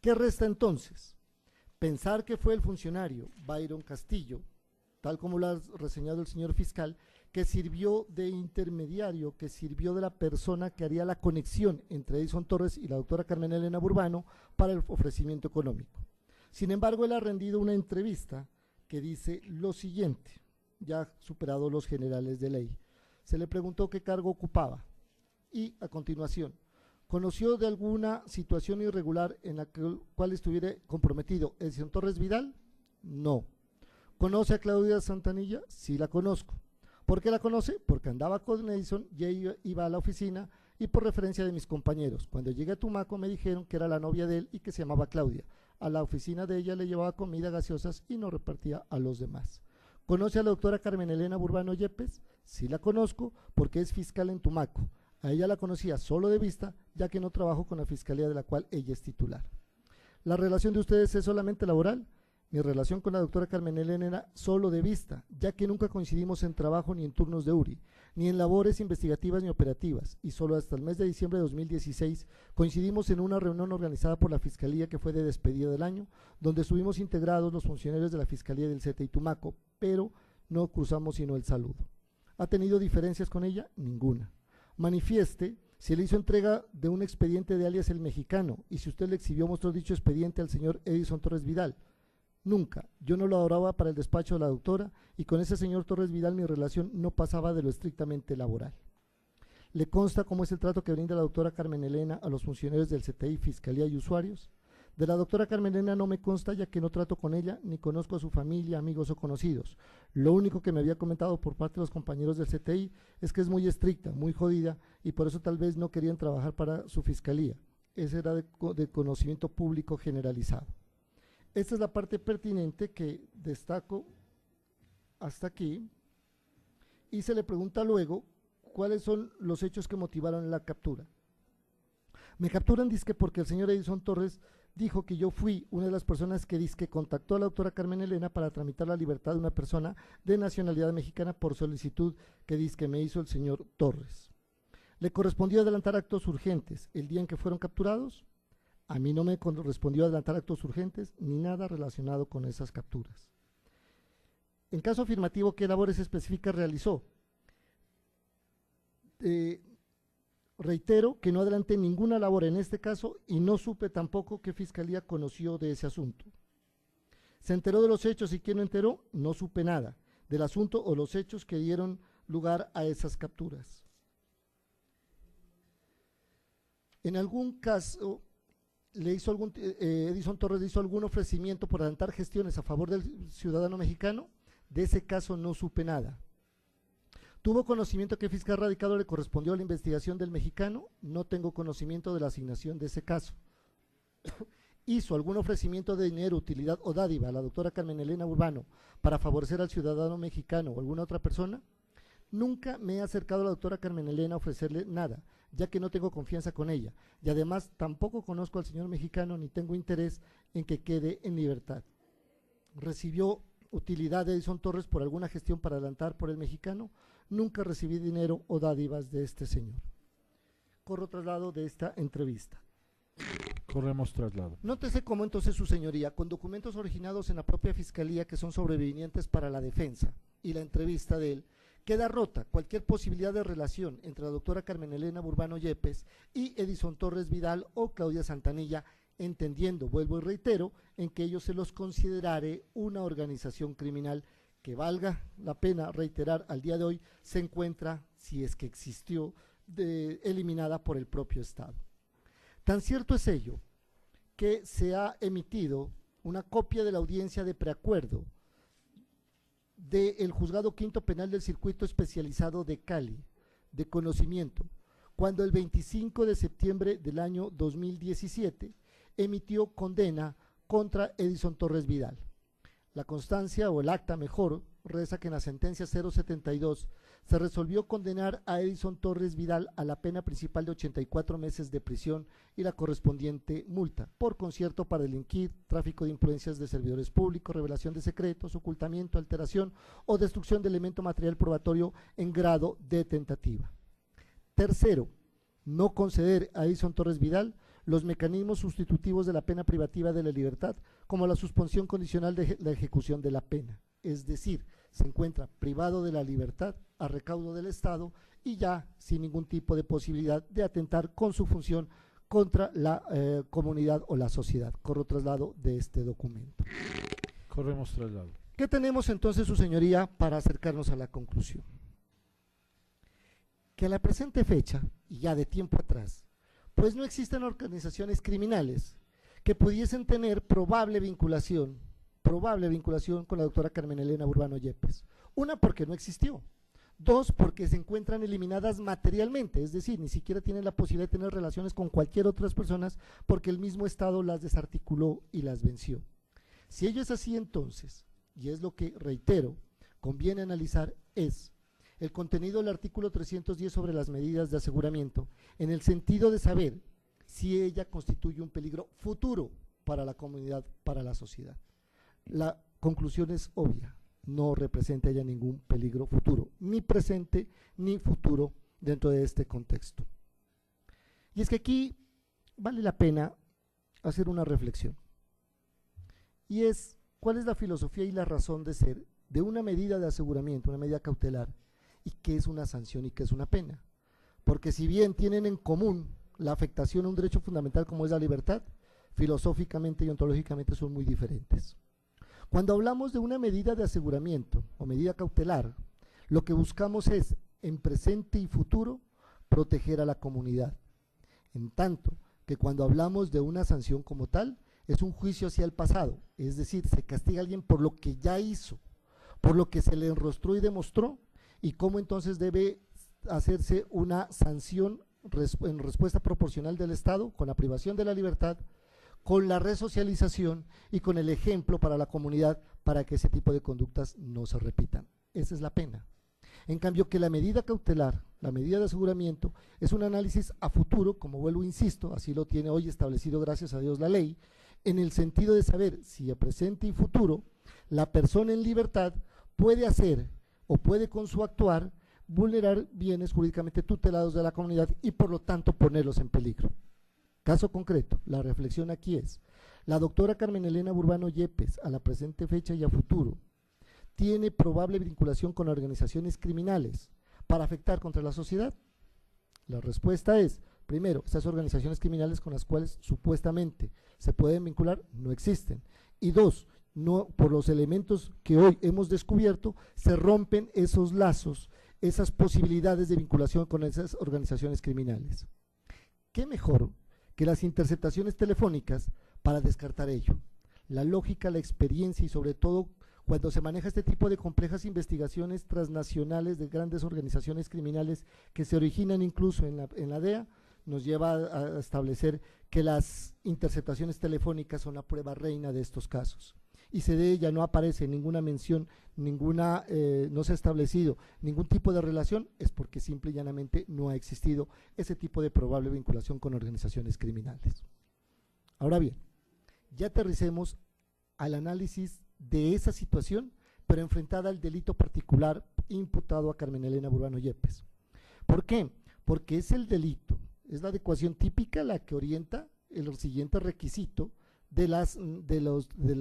¿Qué resta entonces? Pensar que fue el funcionario Byron Castillo, tal como lo ha reseñado el señor fiscal, que sirvió de intermediario, que sirvió de la persona que haría la conexión entre Edison Torres y la doctora Carmen Elena Burbano para el ofrecimiento económico. Sin embargo, él ha rendido una entrevista que dice lo siguiente, ya superado los generales de ley. Se le preguntó qué cargo ocupaba y, a continuación, ¿conoció de alguna situación irregular en la cual estuviera comprometido Edison Torres Vidal? No. ¿Conoce a Claudia Santanilla? Sí, la conozco. ¿Por qué la conoce? Porque andaba con Edison y ella iba a la oficina y por referencia de mis compañeros. Cuando llegué a Tumaco me dijeron que era la novia de él y que se llamaba Claudia. A la oficina de ella le llevaba comida, gaseosas y no repartía a los demás. ¿Conoce a la doctora Carmen Elena Burbano Yepes? Sí, la conozco porque es fiscal en Tumaco. A ella la conocía solo de vista, ya que no trabajo con la fiscalía de la cual ella es titular. ¿La relación de ustedes es solamente laboral? Mi relación con la doctora Carmen Elena era solo de vista, ya que nunca coincidimos en trabajo ni en turnos de URI, ni en labores investigativas ni operativas, y solo hasta el mes de diciembre de 2016 coincidimos en una reunión organizada por la Fiscalía que fue de despedida del año, donde estuvimos integrados los funcionarios de la Fiscalía del CTI Tumaco, pero no cruzamos sino el saludo. ¿Ha tenido diferencias con ella? Ninguna. Manifieste si le hizo entrega de un expediente de alias El Mexicano y si usted le exhibió mostró dicho expediente al señor Edison Torres Vidal. Nunca. Yo no lo adoraba para el despacho de la doctora y con ese señor Torres Vidal mi relación no pasaba de lo estrictamente laboral. ¿Le consta cómo es el trato que brinda la doctora Carmen Elena a los funcionarios del CTI, Fiscalía y usuarios? De la doctora Carmen Elena no me consta, ya que no trato con ella ni conozco a su familia, amigos o conocidos. Lo único que me había comentado por parte de los compañeros del CTI es que es muy estricta, muy jodida y por eso tal vez no querían trabajar para su fiscalía. Ese era de conocimiento público generalizado. Esta es la parte pertinente que destaco hasta aquí y se le pregunta luego cuáles son los hechos que motivaron la captura. Me capturan dizque porque el señor Edison Torres dijo que yo fui una de las personas que dizque contactó a la doctora Carmen Elena para tramitar la libertad de una persona de nacionalidad mexicana por solicitud que dizque me hizo el señor Torres. ¿Le correspondió adelantar actos urgentes el día en que fueron capturados? A mí no me correspondió adelantar actos urgentes ni nada relacionado con esas capturas. En caso afirmativo, ¿qué labores específicas realizó? Reitero que no adelanté ninguna labor en este caso y no supe tampoco qué fiscalía conoció de ese asunto. ¿Se enteró de los hechos y quién no enteró? No supe nada del asunto o los hechos que dieron lugar a esas capturas. En algún caso Edison Torres le hizo algún ofrecimiento por adelantar gestiones a favor del ciudadano mexicano. De ese caso no supe nada. ¿Tuvo conocimiento que fiscal radicado le correspondió a la investigación del mexicano? No tengo conocimiento de la asignación de ese caso. ¿Hizo algún ofrecimiento de dinero, utilidad o dádiva a la doctora Carmen Elena Burbano para favorecer al ciudadano mexicano o alguna otra persona? Nunca me he acercado a la doctora Carmen Elena a ofrecerle nada, ya que no tengo confianza con ella, y además tampoco conozco al señor mexicano ni tengo interés en que quede en libertad. ¿Recibió utilidad de Edison Torres por alguna gestión para adelantar por el mexicano? Nunca recibí dinero o dádivas de este señor. Corro traslado de esta entrevista. Corremos traslado. Nótese cómo entonces su señoría, con documentos originados en la propia fiscalía que son sobrevinientes para la defensa y la entrevista de él, queda rota cualquier posibilidad de relación entre la doctora Carmen Elena Burbano Yepes y Edison Torres Vidal o Claudia Santanilla, entendiendo, vuelvo y reitero, en que ellos se los considerare una organización criminal que, valga la pena reiterar al día de hoy, se encuentra si es que existió, eliminada por el propio Estado. Tan cierto es ello que se ha emitido una copia de la audiencia de preacuerdo del Juzgado Quinto Penal del Circuito Especializado de Cali, de conocimiento, cuando el 25 de septiembre del año 2017 emitió condena contra Edison Torres Vidal. La constancia o el acta mejor reza que en la sentencia 072 se resolvió condenar a Edison Torres Vidal a la pena principal de 84 meses de prisión y la correspondiente multa por concierto para delinquir, tráfico de influencias de servidores públicos, revelación de secretos, ocultamiento, alteración o destrucción de elemento material probatorio en grado de tentativa. Tercero, no conceder a Edison Torres Vidal los mecanismos sustitutivos de la pena privativa de la libertad, como la suspensión condicional de la ejecución de la pena. Es decir, se encuentra privado de la libertad a recaudo del Estado y ya sin ningún tipo de posibilidad de atentar con su función contra la comunidad o la sociedad. Corro traslado de este documento. Corremos traslado. ¿Qué tenemos entonces, su señoría, para acercarnos a la conclusión? Que a la presente fecha, y ya de tiempo atrás, pues no existen organizaciones criminales que pudiesen tener probable vinculación con la doctora Carmen Elena Urbano Yepes. Una, porque no existió. Dos, porque se encuentran eliminadas materialmente, es decir, ni siquiera tienen la posibilidad de tener relaciones con cualquier otras personas porque el mismo Estado las desarticuló y las venció. Si ello es así, entonces, y es lo que reitero, conviene analizar es el contenido del artículo 310 sobre las medidas de aseguramiento, en el sentido de saber si ella constituye un peligro futuro para la comunidad, para la sociedad. La conclusión es obvia, no representa ella ningún peligro futuro, ni presente ni futuro dentro de este contexto. Y es que aquí vale la pena hacer una reflexión, y es cuál es la filosofía y la razón de ser de una medida de aseguramiento, una medida cautelar, y qué es una sanción y qué es una pena. Porque si bien tienen en común la afectación a un derecho fundamental como es la libertad, filosóficamente y ontológicamente son muy diferentes. Cuando hablamos de una medida de aseguramiento o medida cautelar, lo que buscamos es, en presente y futuro, proteger a la comunidad. En tanto que cuando hablamos de una sanción como tal, es un juicio hacia el pasado, es decir, se castiga a alguien por lo que ya hizo, por lo que se le enrostró y demostró, y cómo entonces debe hacerse una sanción en respuesta proporcional del Estado, con la privación de la libertad, con la resocialización y con el ejemplo para la comunidad para que ese tipo de conductas no se repitan. Esa es la pena. En cambio, que la medida cautelar, la medida de aseguramiento, es un análisis a futuro, como vuelvo, insisto, así lo tiene hoy establecido, gracias a Dios, la ley, en el sentido de saber si a presente y futuro la persona en libertad puede hacer o puede con su actuar vulnerar bienes jurídicamente tutelados de la comunidad y por lo tanto ponerlos en peligro. Caso concreto, la reflexión aquí es, la doctora Carmen Elena Urbano Yepes, a la presente fecha y a futuro, tiene probable vinculación con organizaciones criminales para afectar contra la sociedad. La respuesta es, primero, estas organizaciones criminales con las cuales supuestamente se pueden vincular no existen. Y dos, no, por los elementos que hoy hemos descubierto, se rompen esos lazos, esas posibilidades de vinculación con esas organizaciones criminales. ¿Qué mejor que las interceptaciones telefónicas para descartar ello? La lógica, la experiencia y sobre todo cuando se maneja este tipo de complejas investigaciones transnacionales de grandes organizaciones criminales que se originan incluso en la DEA, nos lleva a establecer que las interceptaciones telefónicas son la prueba reina de estos casos. Y si de ella no aparece ninguna mención, no se ha establecido ningún tipo de relación, es porque simple y llanamente no ha existido ese tipo de probable vinculación con organizaciones criminales. Ahora bien, ya aterricemos al análisis de esa situación, pero enfrentada al delito particular imputado a Carmen Elena Urbano Yepes. ¿Por qué? Porque es el delito, es la adecuación típica la que orienta el siguiente requisito del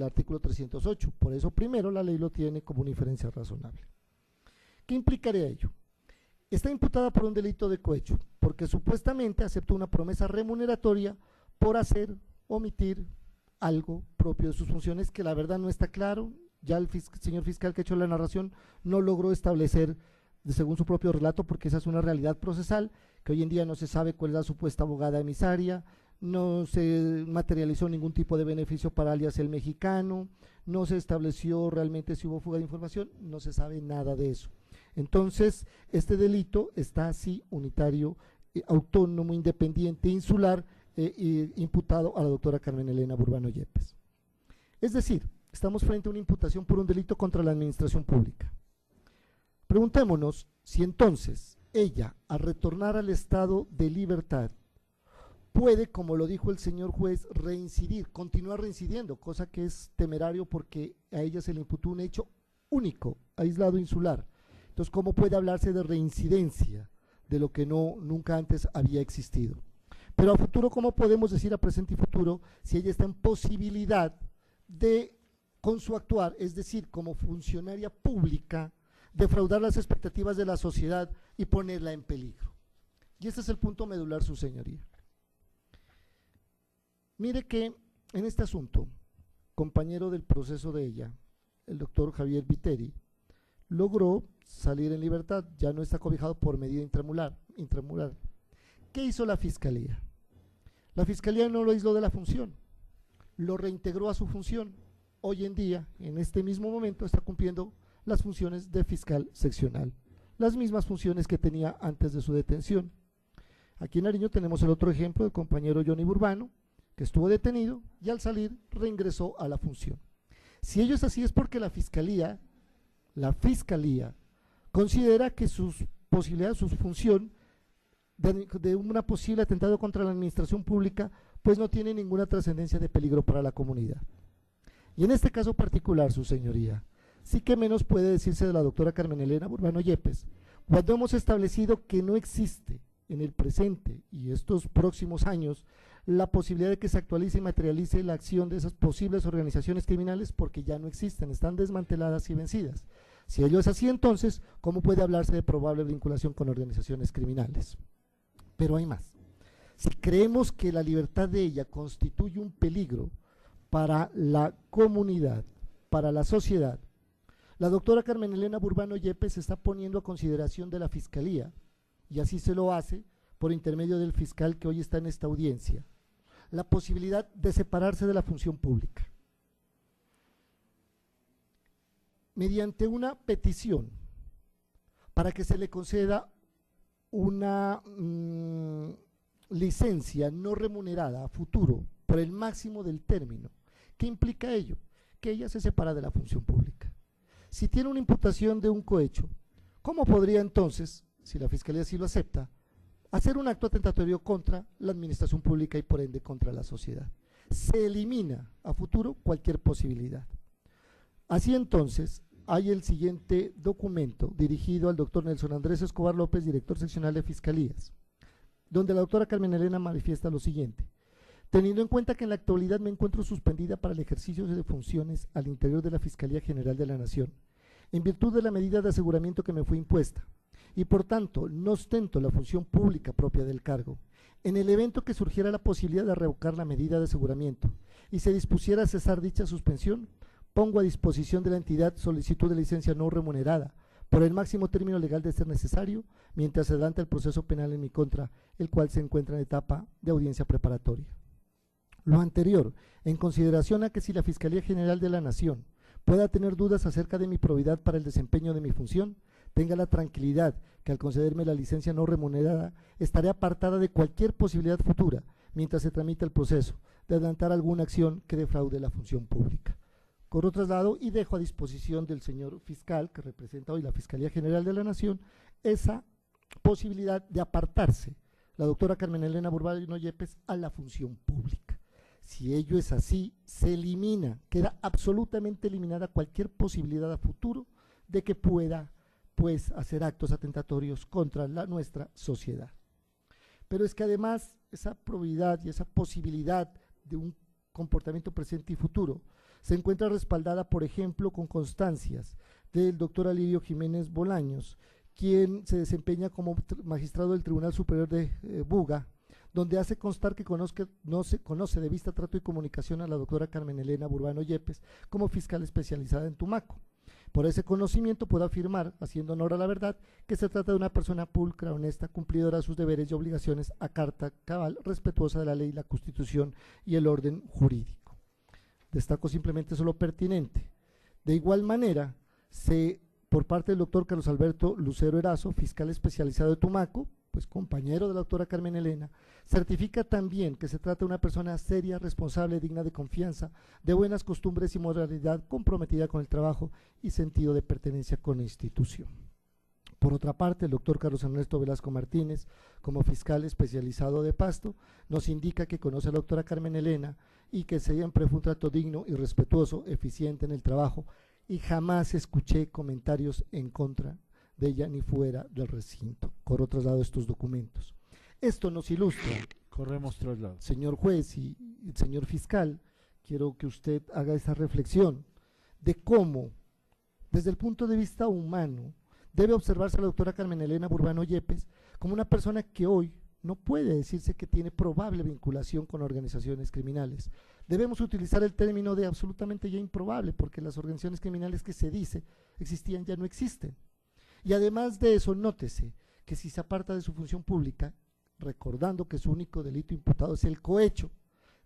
artículo 308. Por eso primero la ley lo tiene como una inferencia razonable. ¿Qué implicaría ello? Está imputada por un delito de cohecho, porque supuestamente aceptó una promesa remuneratoria por hacer, omitir algo propio de sus funciones, que la verdad no está claro. Ya el señor fiscal que ha hecho la narración no logró establecer según su propio relato, porque esa es una realidad procesal, que hoy en día no se sabe cuál es la supuesta abogada emisaria, no se materializó ningún tipo de beneficio para alias el mexicano, no se estableció realmente si hubo fuga de información, no se sabe nada de eso. Entonces, este delito está así unitario, autónomo, independiente, insular, imputado a la doctora Carmen Elena Burbano Yepes. Es decir, estamos frente a una imputación por un delito contra la administración pública. Preguntémonos si entonces ella, al retornar al estado de libertad, puede, como lo dijo el señor juez, reincidir, continuar reincidiendo, cosa que es temerario porque a ella se le imputó un hecho único, aislado, insular. Entonces, ¿cómo puede hablarse de reincidencia de lo que nunca antes había existido? Pero a futuro, ¿cómo podemos decir a presente y futuro si ella está en posibilidad de, con su actuar, es decir, como funcionaria pública, defraudar las expectativas de la sociedad y ponerla en peligro? Y este es el punto medular, su señoría. Mire que en este asunto, compañero del proceso de ella, el doctor Javier Viteri, logró salir en libertad, ya no está cobijado por medida intramural. ¿Qué hizo la Fiscalía? La Fiscalía no lo aisló de la función, lo reintegró a su función. Hoy en día, en este mismo momento, está cumpliendo las funciones de fiscal seccional, las mismas funciones que tenía antes de su detención. Aquí en Nariño tenemos el otro ejemplo del compañero Johnny Burbano, que estuvo detenido y al salir reingresó a la función. Si ello es así, es porque la Fiscalía considera que sus posibilidades, su función de una posible atentado contra la administración pública, pues no tiene ninguna trascendencia de peligro para la comunidad. Y en este caso particular, su señoría, sí que menos puede decirse de la doctora Carmen Elena Burbano Yepes, cuando hemos establecido que no existe en el presente y estos próximos años la posibilidad de que se actualice y materialice la acción de esas posibles organizaciones criminales, porque ya no existen, están desmanteladas y vencidas. Si ello es así, entonces, ¿cómo puede hablarse de probable vinculación con organizaciones criminales? Pero hay más. Si creemos que la libertad de ella constituye un peligro para la comunidad, para la sociedad, la doctora Carmen Elena Burbano Yepes se está poniendo a consideración de la Fiscalía, y así se lo hace por intermedio del fiscal que hoy está en esta audiencia, la posibilidad de separarse de la función pública mediante una petición para que se le conceda una licencia no remunerada a futuro por el máximo del término. ¿Qué implica ello? Que ella se separa de la función pública. Si tiene una imputación de un cohecho, ¿cómo podría entonces, si la Fiscalía sí lo acepta, hacer un acto atentatorio contra la administración pública y por ende contra la sociedad? Se elimina a futuro cualquier posibilidad. Así entonces, hay el siguiente documento dirigido al doctor Nelson Andrés Escobar López, director seccional de Fiscalías, donde la doctora Carmen Elena manifiesta lo siguiente: teniendo en cuenta que en la actualidad me encuentro suspendida para el ejercicio de funciones al interior de la Fiscalía General de la Nación, en virtud de la medida de aseguramiento que me fue impuesta, y por tanto no ostento la función pública propia del cargo, en el evento que surgiera la posibilidad de revocar la medida de aseguramiento y se dispusiera a cesar dicha suspensión, pongo a disposición de la entidad solicitud de licencia no remunerada por el máximo término legal de ser necesario, mientras se adelanta el proceso penal en mi contra, el cual se encuentra en etapa de audiencia preparatoria. Lo anterior, en consideración a que si la Fiscalía General de la Nación pueda tener dudas acerca de mi probidad para el desempeño de mi función, tenga la tranquilidad que al concederme la licencia no remunerada, estaré apartada de cualquier posibilidad futura, mientras se tramita el proceso, de adelantar alguna acción que defraude la función pública. Corro traslado y dejo a disposición del señor fiscal, que representa hoy la Fiscalía General de la Nación, esa posibilidad de apartarse la doctora Carmen Elena Burbano Yepes a la función pública. Si ello es así, se elimina, queda absolutamente eliminada cualquier posibilidad a futuro de que pueda, pues, hacer actos atentatorios contra nuestra sociedad. Pero es que además esa probabilidad y esa posibilidad de un comportamiento presente y futuro se encuentra respaldada, por ejemplo, con constancias del doctor Alirio Jiménez Bolaños, quien se desempeña como magistrado del Tribunal Superior de Buga, donde hace constar que no se conoce de vista, trato y comunicación a la doctora Carmen Elena Burbano Yepes como fiscal especializada en Tumaco. Por ese conocimiento puedo afirmar, haciendo honor a la verdad, que se trata de una persona pulcra, honesta, cumplidora de sus deberes y obligaciones a carta cabal, respetuosa de la ley, la Constitución y el orden jurídico. Destaco simplemente eso lo pertinente. De igual manera, por parte del doctor Carlos Alberto Lucero Erazo, fiscal especializado de Tumaco, pues compañero de la doctora Carmen Elena, certifica también que se trata de una persona seria, responsable, digna de confianza, de buenas costumbres y moralidad, comprometida con el trabajo y sentido de pertenencia con la institución. Por otra parte, el doctor Carlos Ernesto Velasco Martínez, como fiscal especializado de Pasto, nos indica que conoce a la doctora Carmen Elena y que siempre fue un trato digno y respetuoso, eficiente en el trabajo, y jamás escuché comentarios en contra de ella ni fuera del recinto. Corro traslado estos documentos. Esto nos ilustra. Corremos traslado. Señor juez y señor fiscal, quiero que usted haga esa reflexión de cómo, desde el punto de vista humano, debe observarse a la doctora Carmen Elena Burbano Yepes como una persona que hoy no puede decirse que tiene probable vinculación con organizaciones criminales. Debemos utilizar el término de absolutamente ya improbable, porque las organizaciones criminales que se dice existían ya no existen. Y además de eso, nótese que si se aparta de su función pública, recordando que su único delito imputado es el cohecho,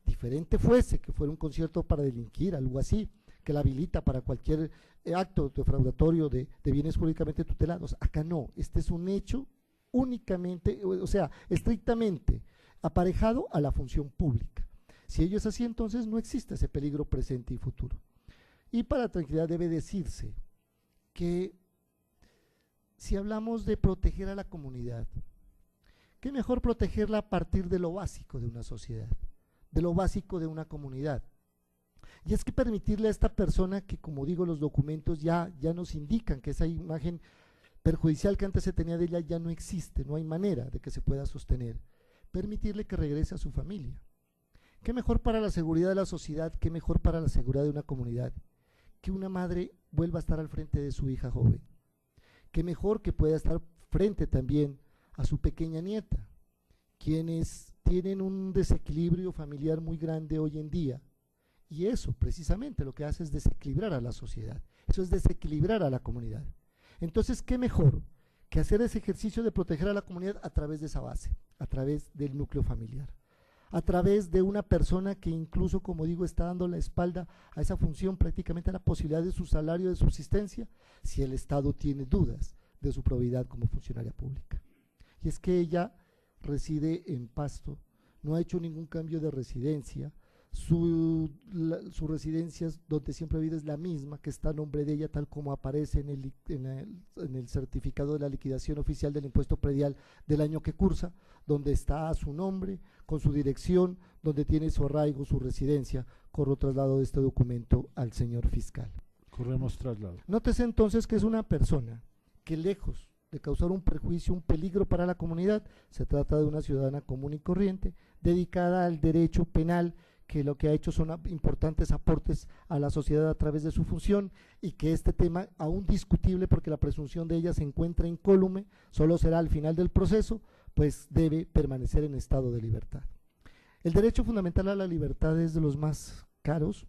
diferente fuese que fuera un concierto para delinquir, algo así, que la habilita para cualquier acto defraudatorio de bienes jurídicamente tutelados. Acá no, este es un hecho únicamente, o sea, estrictamente aparejado a la función pública. Si ello es así, entonces no existe ese peligro presente y futuro. Y para tranquilidad debe decirse que si hablamos de proteger a la comunidad, ¿qué mejor protegerla a partir de lo básico de una sociedad, de lo básico de una comunidad? Y es que permitirle a esta persona que, como digo, los documentos ya nos indican que esa imagen perjudicial que antes se tenía de ella ya no existe, no hay manera de que se pueda sostener. Permitirle que regrese a su familia. ¿Qué mejor para la seguridad de la sociedad, qué mejor para la seguridad de una comunidad? Que una madre vuelva a estar al frente de su hija joven. Qué mejor que pueda estar frente también a su pequeña nieta, quienes tienen un desequilibrio familiar muy grande hoy en día. Y eso precisamente lo que hace es desequilibrar a la sociedad, eso es desequilibrar a la comunidad. Entonces, ¿qué mejor que hacer ese ejercicio de proteger a la comunidad a través de esa base, a través del núcleo familiar, a través de una persona que incluso, como digo, está dando la espalda a esa función, prácticamente a la posibilidad de su salario de subsistencia, si el Estado tiene dudas de su probidad como funcionaria pública? Y es que ella reside en Pasto, no ha hecho ningún cambio de residencia, su residencia donde siempre vive es la misma, que está a nombre de ella, tal como aparece en el certificado de la liquidación oficial del impuesto predial del año que cursa, donde está a su nombre, con su dirección, donde tiene su arraigo, su residencia. Corro traslado de este documento al señor fiscal. Corremos traslado. Nótese entonces que es una persona que, lejos de causar un perjuicio, un peligro para la comunidad, se trata de una ciudadana común y corriente, dedicada al derecho penal, que lo que ha hecho son importantes aportes a la sociedad a través de su función, y que este tema, aún discutible porque la presunción de ella se encuentra incólume, solo será al final del proceso, pues debe permanecer en estado de libertad. El derecho fundamental a la libertad es de los más caros,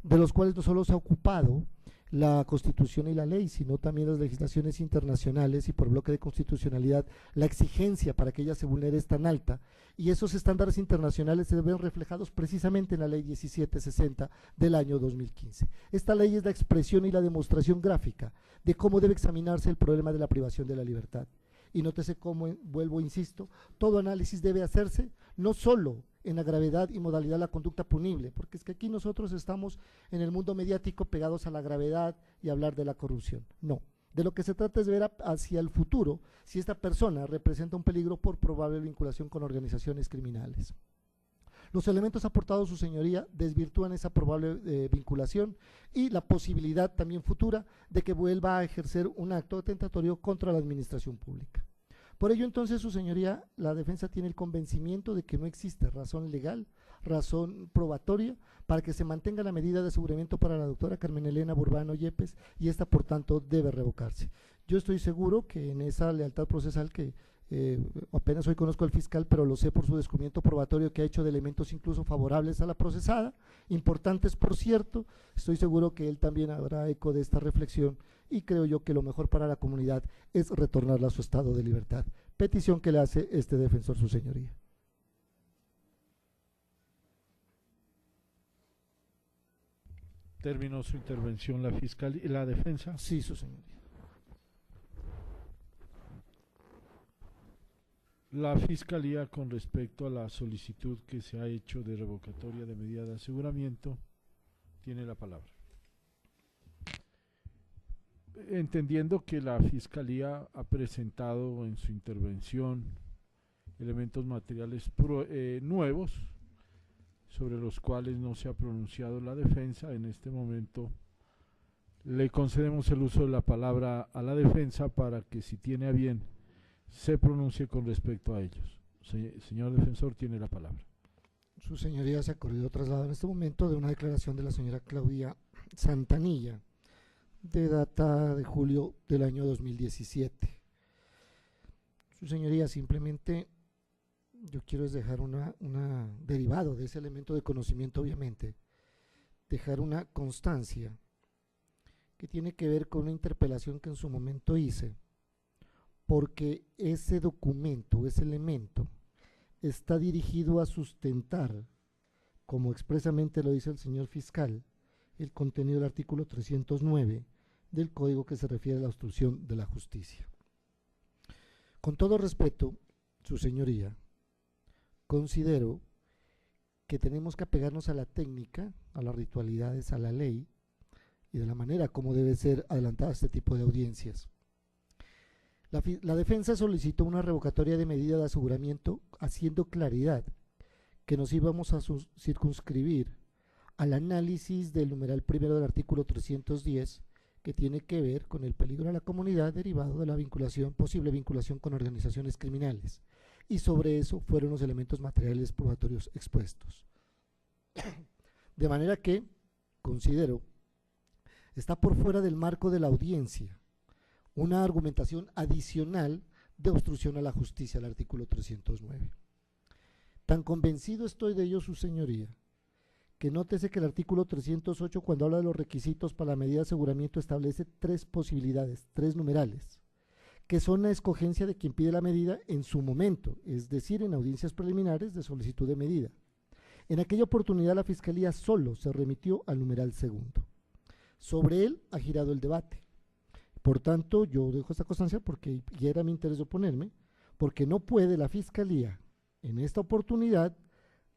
de los cuales no solo se ha ocupado la Constitución y la ley, sino también las legislaciones internacionales, y por bloque de constitucionalidad la exigencia para que ella se vulnere es tan alta, y esos estándares internacionales se ven reflejados precisamente en la ley 1760 del año 2015. Esta ley es la expresión y la demostración gráfica de cómo debe examinarse el problema de la privación de la libertad. Y nótese cómo, vuelvo, insisto, todo análisis debe hacerse no solo en la gravedad y modalidad de la conducta punible, porque es que aquí nosotros estamos en el mundo mediático pegados a la gravedad y hablar de la corrupción. No, de lo que se trata es ver hacia el futuro si esta persona representa un peligro por probable vinculación con organizaciones criminales. Los elementos aportados, su señoría, desvirtúan esa probable vinculación y la posibilidad también futura de que vuelva a ejercer un acto tentatorio contra la administración pública. Por ello, entonces, su señoría, la defensa tiene el convencimiento de que no existe razón legal, razón probatoria, para que se mantenga la medida de aseguramiento para la doctora Carmen Elena Burbano Yepes, y esta, por tanto, debe revocarse. Yo estoy seguro que en esa lealtad procesal que Apenas hoy conozco al fiscal, pero lo sé por su descubrimiento probatorio que ha hecho de elementos incluso favorables a la procesada, importantes por cierto. Estoy seguro que él también habrá eco de esta reflexión y creo yo que lo mejor para la comunidad es retornarla a su estado de libertad. Petición que le hace este defensor, su señoría. Terminó su intervención la fiscalía y la defensa. Sí, su señoría. La Fiscalía, con respecto a la solicitud que se ha hecho de revocatoria de medida de aseguramiento, tiene la palabra. Entendiendo que la Fiscalía ha presentado en su intervención elementos materiales nuevos, sobre los cuales no se ha pronunciado la defensa, en este momento le concedemos el uso de la palabra a la defensa para que, si tiene a bien, se pronuncie con respecto a ellos. Señor defensor, tiene la palabra. Su señoría se ha corrido traslado en este momento de una declaración de la señora Claudia Santanilla, de data de julio del año 2017. Su señoría, simplemente yo quiero dejar una derivado de ese elemento de conocimiento, obviamente, dejar una constancia que tiene que ver con una interpelación que en su momento hice, porque ese documento, ese elemento, está dirigido a sustentar, como expresamente lo dice el señor fiscal, el contenido del artículo 309 del Código que se refiere a la obstrucción de la justicia. Con todo respeto, su señoría, considero que tenemos que apegarnos a la técnica, a las ritualidades, a la ley y de la manera como debe ser adelantada este tipo de audiencias. La defensa solicitó una revocatoria de medida de aseguramiento haciendo claridad que nos íbamos a circunscribir al análisis del numeral primero del artículo 310, que tiene que ver con el peligro a la comunidad derivado de la posible vinculación con organizaciones criminales, y sobre eso fueron los elementos materiales probatorios expuestos. De manera que, considero, está por fuera del marco de la audiencia una argumentación adicional de obstrucción a la justicia, al artículo 309. Tan convencido estoy de ello, su señoría, que nótese que el artículo 308, cuando habla de los requisitos para la medida de aseguramiento, establece tres posibilidades, tres numerales, que son la escogencia de quien pide la medida en su momento, es decir, en audiencias preliminares de solicitud de medida. En aquella oportunidad la Fiscalía solo se remitió al numeral segundo. Sobre él ha girado el debate. Por tanto, yo dejo esta constancia porque ya era mi interés de oponerme, porque no puede la Fiscalía en esta oportunidad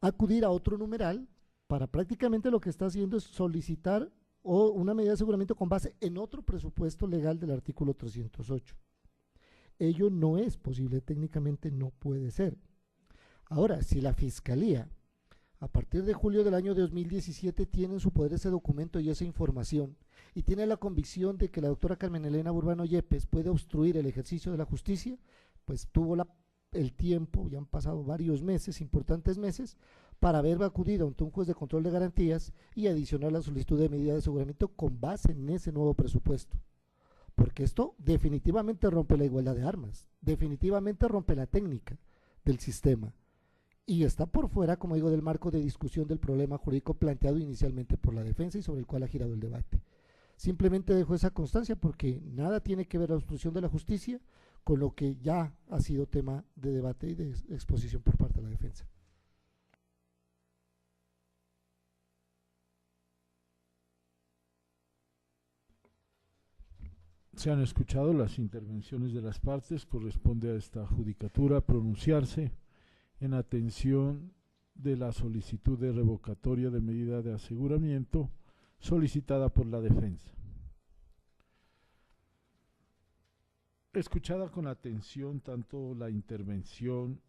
acudir a otro numeral para prácticamente lo que está haciendo es solicitar una medida de aseguramiento con base en otro presupuesto legal del artículo 308. Ello no es posible, técnicamente no puede ser. Ahora, si la Fiscalía, a partir de julio del año 2017, tiene en su poder ese documento y esa información, y tiene la convicción de que la doctora Carmen Elena Burbano Yepes puede obstruir el ejercicio de la justicia, pues tuvo el tiempo, ya han pasado varios meses, importantes meses, para haber acudido ante un juez de control de garantías y adicionar la solicitud de medida de aseguramiento con base en ese nuevo presupuesto. Porque esto definitivamente rompe la igualdad de armas, definitivamente rompe la técnica del sistema y está por fuera, como digo, del marco de discusión del problema jurídico planteado inicialmente por la defensa y sobre el cual ha girado el debate. Simplemente dejo esa constancia porque nada tiene que ver la obstrucción de la justicia con lo que ya ha sido tema de debate y de exposición por parte de la defensa. Se han escuchado las intervenciones de las partes. Corresponde a esta judicatura pronunciarse en atención de la solicitud de revocatoria de medida de aseguramiento solicitada por la defensa. Escuchada con atención tanto la intervención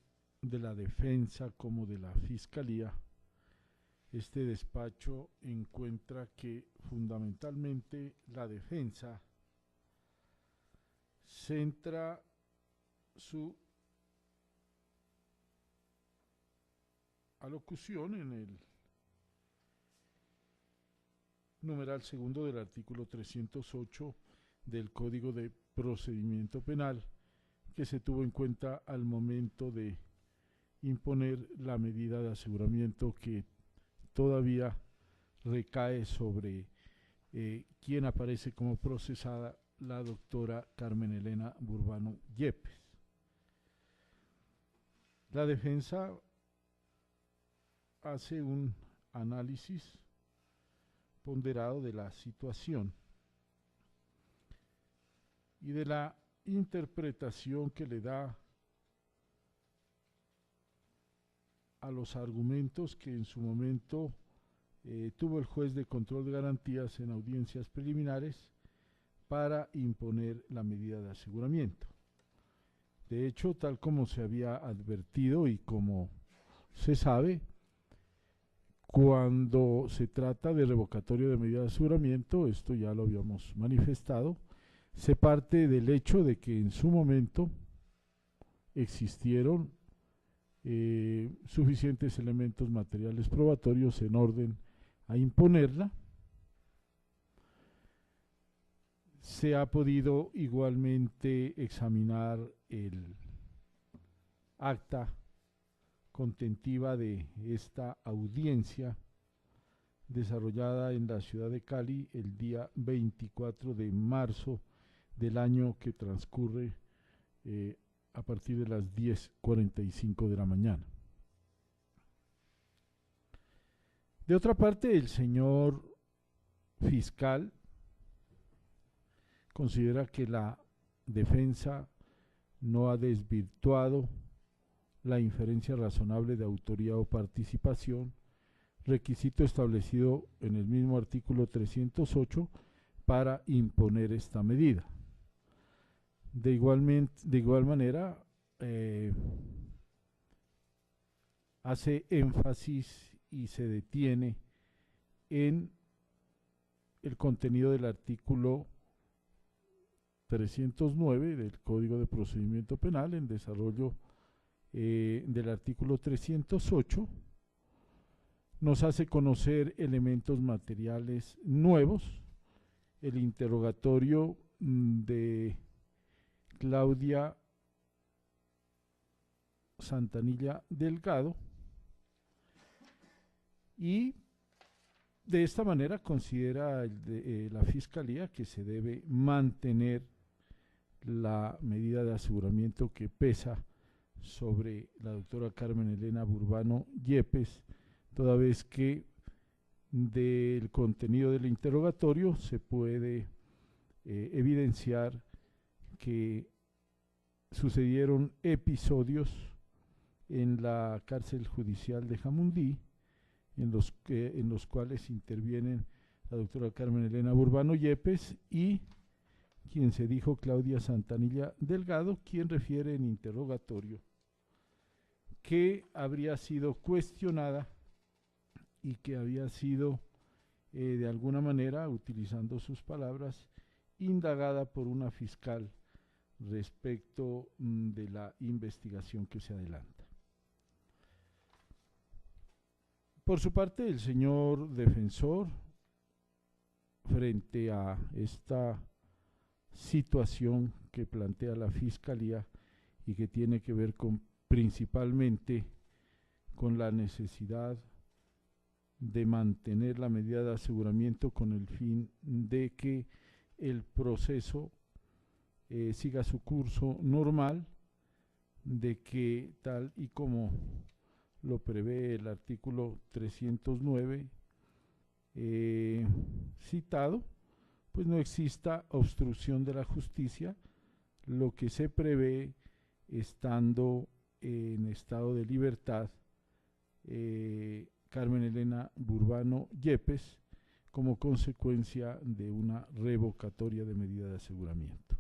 de la defensa como de la Fiscalía, este despacho encuentra que fundamentalmente la defensa centra su alocución en el numeral segundo del artículo 308 del Código de Procedimiento Penal, que se tuvo en cuenta al momento de imponer la medida de aseguramiento que todavía recae sobre quien aparece como procesada, la doctora Carmen Elena Burbano Yepes. La defensa hace un análisis ponderado de la situación y de la interpretación que le da a los argumentos que en su momento tuvo el juez de control de garantías en audiencias preliminares para imponer la medida de aseguramiento. De hecho, tal como se había advertido y como se sabe, cuando se trata de revocatorio de medida de aseguramiento, esto ya lo habíamos manifestado, se parte del hecho de que en su momento existieron suficientes elementos materiales probatorios en orden a imponerla. Se ha podido igualmente examinar el acta contentiva de esta audiencia desarrollada en la ciudad de Cali el día 24 de marzo del año que transcurre a partir de las 10:45 de la mañana. De otra parte, el señor fiscal considera que la defensa no ha desvirtuado la inferencia razonable de autoría o participación, requisito establecido en el mismo artículo 308 para imponer esta medida. De igual manera, hace énfasis y se detiene en el contenido del artículo 309 del Código de Procedimiento Penal, en desarrollo del artículo 308, nos hace conocer elementos materiales nuevos, el interrogatorio de Claudia Santanilla Delgado, y de esta manera considera la Fiscalía que se debe mantener la medida de aseguramiento que pesa sobre la doctora Carmen Elena Burbano Yepes, toda vez que del contenido del interrogatorio se puede evidenciar que sucedieron episodios en la cárcel judicial de Jamundí en los cuales intervienen la doctora Carmen Elena Burbano Yepes y quien se dijo Claudia Santanilla Delgado, quien refiere en interrogatorio que habría sido cuestionada y que había sido de alguna manera, utilizando sus palabras, indagada por una fiscal respecto de la investigación que se adelanta. Por su parte, el señor defensor, frente a esta situación que plantea la Fiscalía y que tiene que ver principalmente con la necesidad de mantener la medida de aseguramiento con el fin de que el proceso siga su curso normal, de que tal y como lo prevé el artículo 309 citado, pues no exista obstrucción de la justicia, lo que se prevé estando en estado de libertad Carmen Elena Burbano Yepes como consecuencia de una revocatoria de medida de aseguramiento.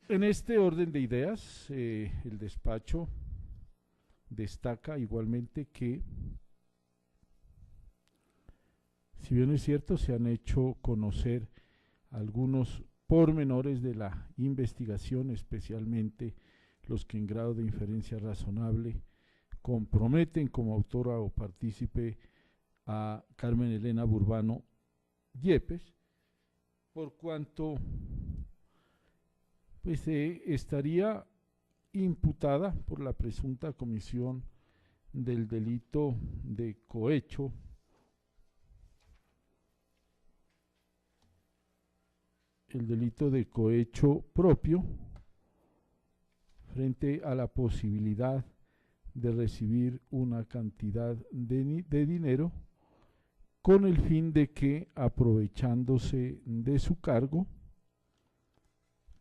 En este orden de ideas, el despacho destaca igualmente que, si bien es cierto, se han hecho conocer algunos pormenores de la investigación, especialmente los que en grado de inferencia razonable comprometen como autora o partícipe a Carmen Elena Burbano Yepes, por cuanto pues estaría imputada por la presunta comisión del delito de cohecho el delito de cohecho propio frente a la posibilidad de recibir una cantidad de dinero con el fin de que, aprovechándose de su cargo,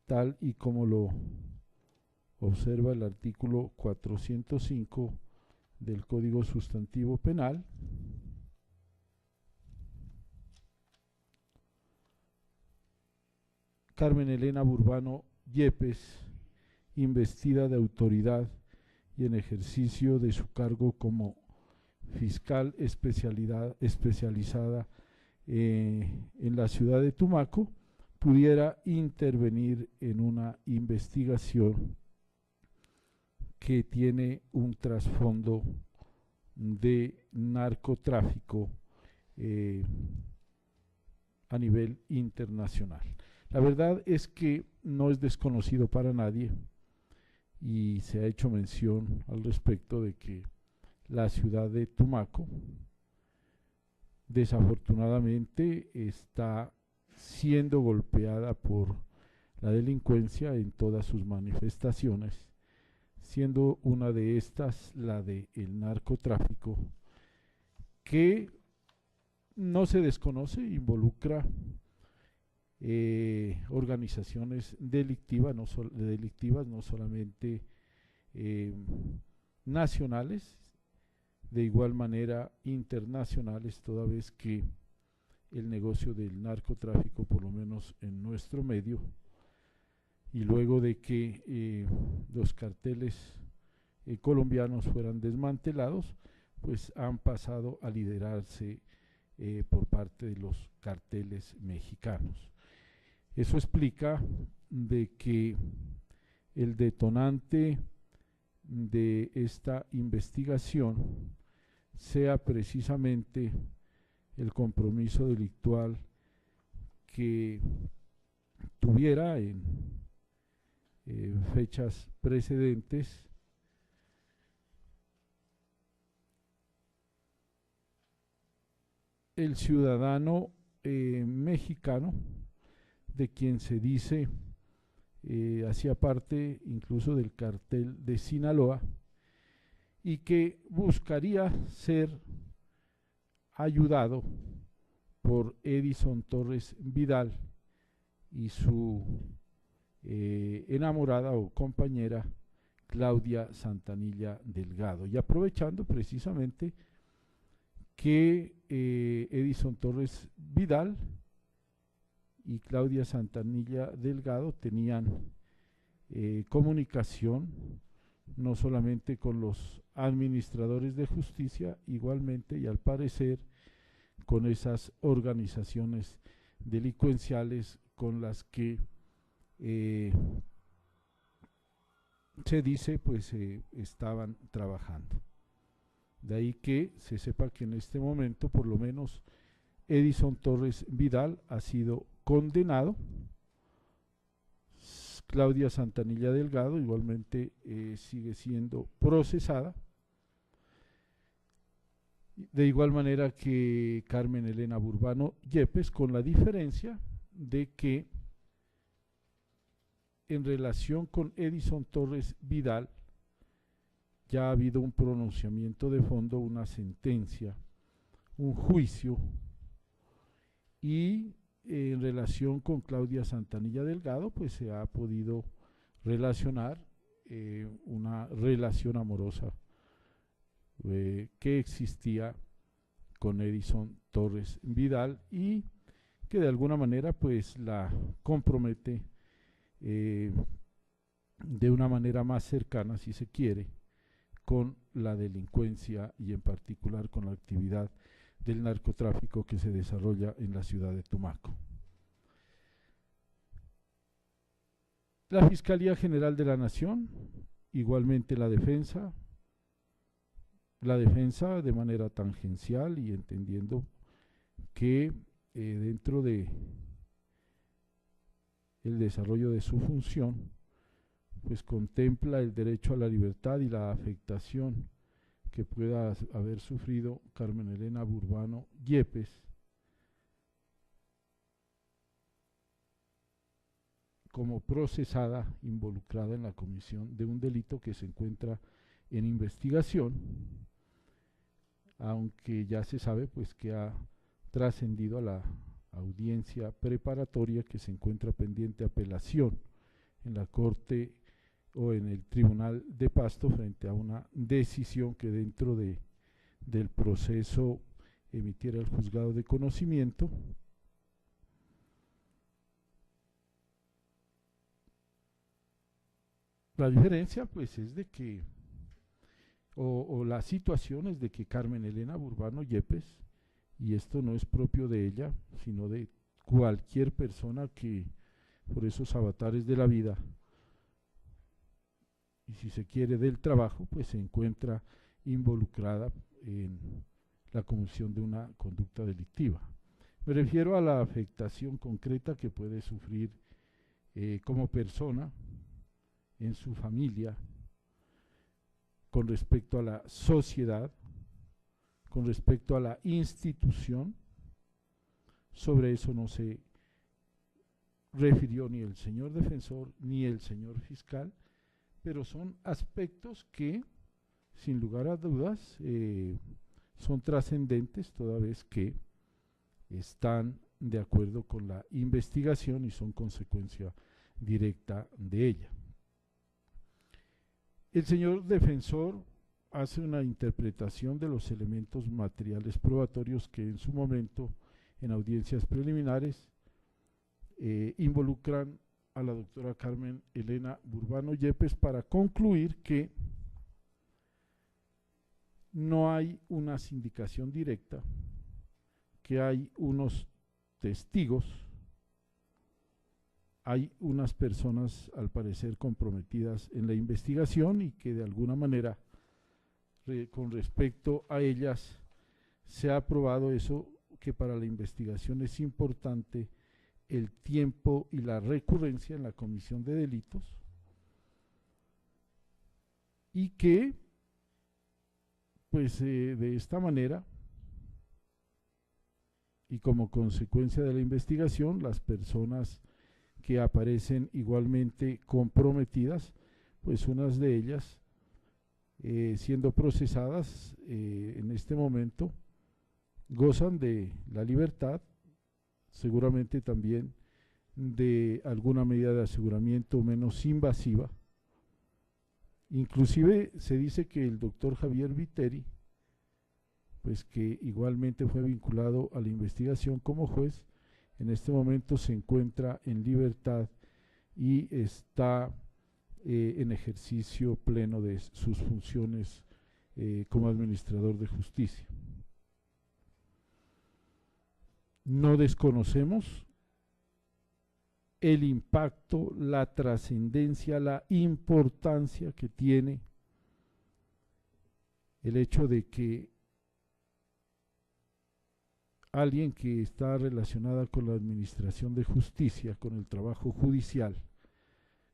tal y como lo observa el artículo 405 del Código Sustantivo Penal, Carmen Elena Burbano Yepes, investida de autoridad y en ejercicio de su cargo como fiscal especializada en la ciudad de Tumaco, pudiera intervenir en una investigación que tiene un trasfondo de narcotráfico a nivel internacional. La verdad es que no es desconocido para nadie y se ha hecho mención al respecto de que la ciudad de Tumaco desafortunadamente está siendo golpeada por la delincuencia en todas sus manifestaciones, siendo una de estas la del narcotráfico, que no se desconoce, involucra organizaciones delictivas, no solamente nacionales, de igual manera internacionales, toda vez que el negocio del narcotráfico, por lo menos en nuestro medio, y luego de que los carteles colombianos fueran desmantelados, pues han pasado a liderarse por parte de los carteles mexicanos. Eso explica de que el detonante de esta investigación sea precisamente el compromiso delictual que tuviera en fechas precedentes el ciudadano mexicano, de quien se dice hacía parte incluso del cartel de Sinaloa, y que buscaría ser ayudado por Edison Torres Vidal y su enamorada o compañera Claudia Santanilla Delgado. Y aprovechando precisamente que Edison Torres Vidal y Claudia Santanilla Delgado tenían comunicación no solamente con los administradores de justicia, igualmente y al parecer con esas organizaciones delincuenciales con las que se dice pues estaban trabajando. De ahí que se sepa que en este momento por lo menos Edison Torres Vidal ha sido condenado, Claudia Santanilla Delgado igualmente sigue siendo procesada, de igual manera que Carmen Elena Burbano Yepes, con la diferencia de que en relación con Edison Torres Vidal ya ha habido un pronunciamiento de fondo, una sentencia, un juicio, y en relación con Claudia Santanilla Delgado pues se ha podido relacionar una relación amorosa que existía con Edison Torres Vidal y que de alguna manera pues la compromete de una manera más cercana, si se quiere, con la delincuencia y en particular con la actividad del narcotráfico que se desarrolla en la ciudad de Tumaco. La Fiscalía General de la Nación, igualmente la defensa de manera tangencial y entendiendo que dentro de el desarrollo de su función, pues contempla el derecho a la libertad y la afectación que pueda haber sufrido Carmen Elena Burbano Yepes como procesada involucrada en la comisión de un delito que se encuentra en investigación, aunque ya se sabe pues que ha trascendido a la audiencia preparatoria que se encuentra pendiente de apelación en la Corte o en el Tribunal de Pasto frente a una decisión que dentro del proceso emitiera el juzgado de conocimiento. La diferencia pues es de que, o la situación es de que Carmen Elena Burbano Yepes, y esto no es propio de ella, sino de cualquier persona que por esos avatares de la vida, y si se quiere del trabajo, pues se encuentra involucrada en la comisión de una conducta delictiva. Me refiero a la afectación concreta que puede sufrir como persona, en su familia, con respecto a la sociedad, con respecto a la institución. Sobre eso no se refirió ni el señor defensor ni el señor fiscal, pero son aspectos que, sin lugar a dudas, son trascendentes, toda vez que están de acuerdo con la investigación y son consecuencia directa de ella. El señor defensor hace una interpretación de los elementos materiales probatorios que en su momento, en audiencias preliminares, involucran a la doctora Carmen Elena Burbano Yepes para concluir que no hay una sindicación directa, que hay unos testigos, hay unas personas al parecer comprometidas en la investigación y que de alguna manera con respecto a ellas se ha probado eso, que para la investigación es importante el tiempo y la recurrencia en la comisión de delitos, y que pues de esta manera y como consecuencia de la investigación, las personas que aparecen igualmente comprometidas, pues unas de ellas siendo procesadas en este momento gozan de la libertad, seguramente también de alguna medida de aseguramiento menos invasiva. Inclusive se dice que el doctor Javier Viteri, pues que igualmente fue vinculado a la investigación como juez, en este momento se encuentra en libertad y está en ejercicio pleno de sus funciones como administrador de justicia. No desconocemos el impacto, la trascendencia, la importancia que tiene el hecho de que alguien que está relacionada con la administración de justicia, con el trabajo judicial,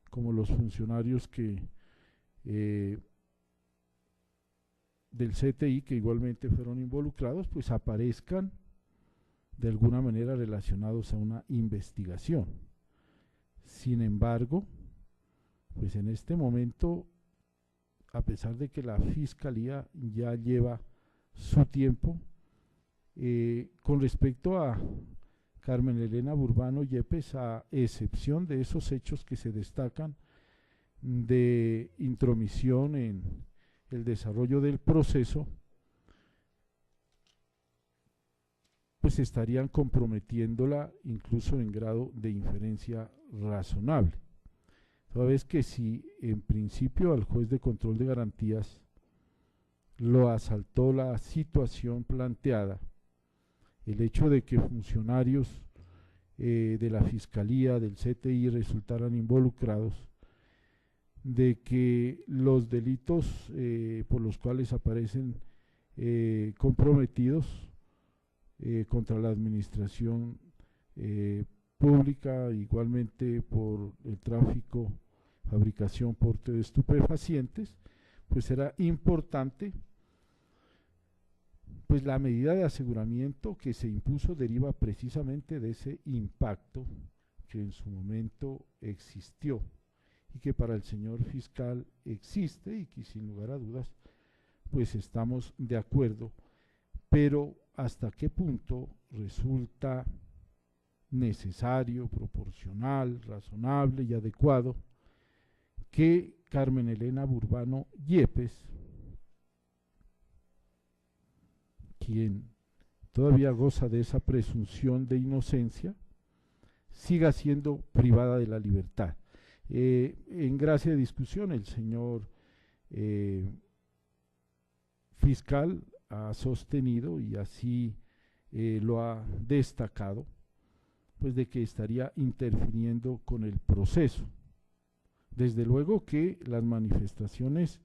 como los funcionarios que del CTI que igualmente fueron involucrados, pues aparezcan de alguna manera relacionados a una investigación. Sin embargo, pues en este momento, a pesar de que la Fiscalía ya lleva su tiempo, con respecto a Carmen Elena Burbano Yepes, a excepción de esos hechos que se destacan de intromisión en el desarrollo del proceso, pues estarían comprometiéndola incluso en grado de inferencia razonable. Toda vez que si en principio al juez de control de garantías lo asaltó la situación planteada, el hecho de que funcionarios de la Fiscalía, del CTI resultaran involucrados, de que los delitos por los cuales aparecen comprometidos contra la administración pública, igualmente por el tráfico, fabricación, porte de estupefacientes, pues era importante, pues la medida de aseguramiento que se impuso deriva precisamente de ese impacto que en su momento existió y que para el señor fiscal existe y que sin lugar a dudas pues estamos de acuerdo, pero hasta qué punto resulta necesario, proporcional, razonable y adecuado que Carmen Elena Burbano Yepes, quien todavía goza de esa presunción de inocencia, siga siendo privada de la libertad. En gracia de discusión, el señor fiscal ha sostenido, y así lo ha destacado, pues de que estaría interfiriendo con el proceso. Desde luego que las manifestaciones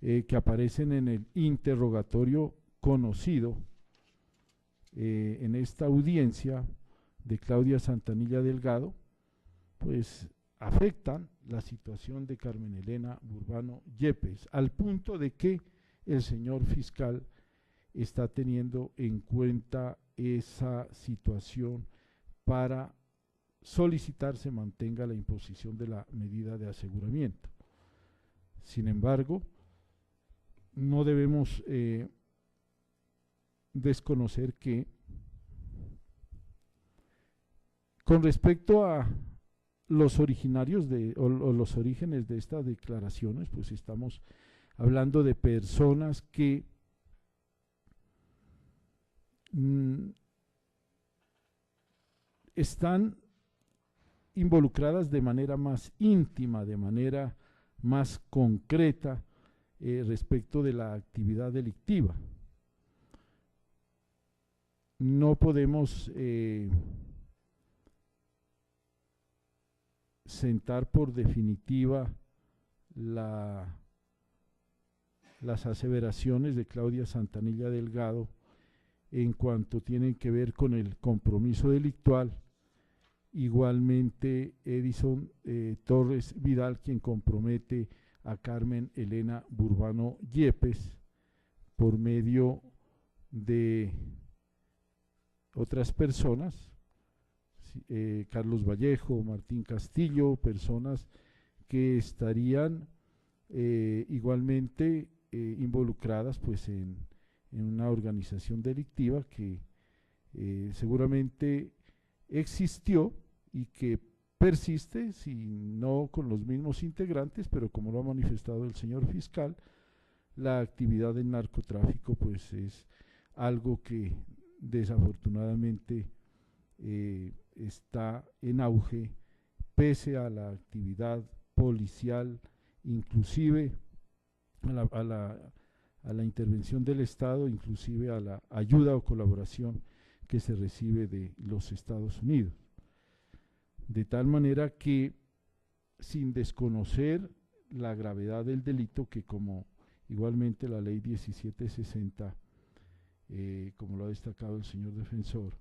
que aparecen en el interrogatorio conocido en esta audiencia de Claudia Santanilla Delgado, pues afectan la situación de Carmen Elena Burbano Yepes, al punto de que el señor fiscal está teniendo en cuenta esa situación para solicitar se mantenga la imposición de la medida de aseguramiento. Sin embargo, no debemos desconocer que con respecto a los originarios o los orígenes de estas declaraciones, pues estamos hablando de personas que están involucradas de manera más íntima, de manera más concreta respecto de la actividad delictiva. No podemos sentar por definitiva las aseveraciones de Claudia Santanilla Delgado en cuanto tienen que ver con el compromiso delictual. Igualmente Edison Torres Vidal, quien compromete a Carmen Elena Burbano Yepes por medio de otras personas, Carlos Vallejo, Martín Castillo, personas que estarían igualmente involucradas pues en una organización delictiva que seguramente existió y que persiste, si no con los mismos integrantes, pero como lo ha manifestado el señor fiscal, la actividad del narcotráfico pues es algo que desafortunadamente está en auge pese a la actividad policial, inclusive a la intervención del Estado, inclusive a la ayuda o colaboración que se recibe de los Estados Unidos. De tal manera que, sin desconocer la gravedad del delito, que como igualmente la ley 1760, como lo ha destacado el señor defensor,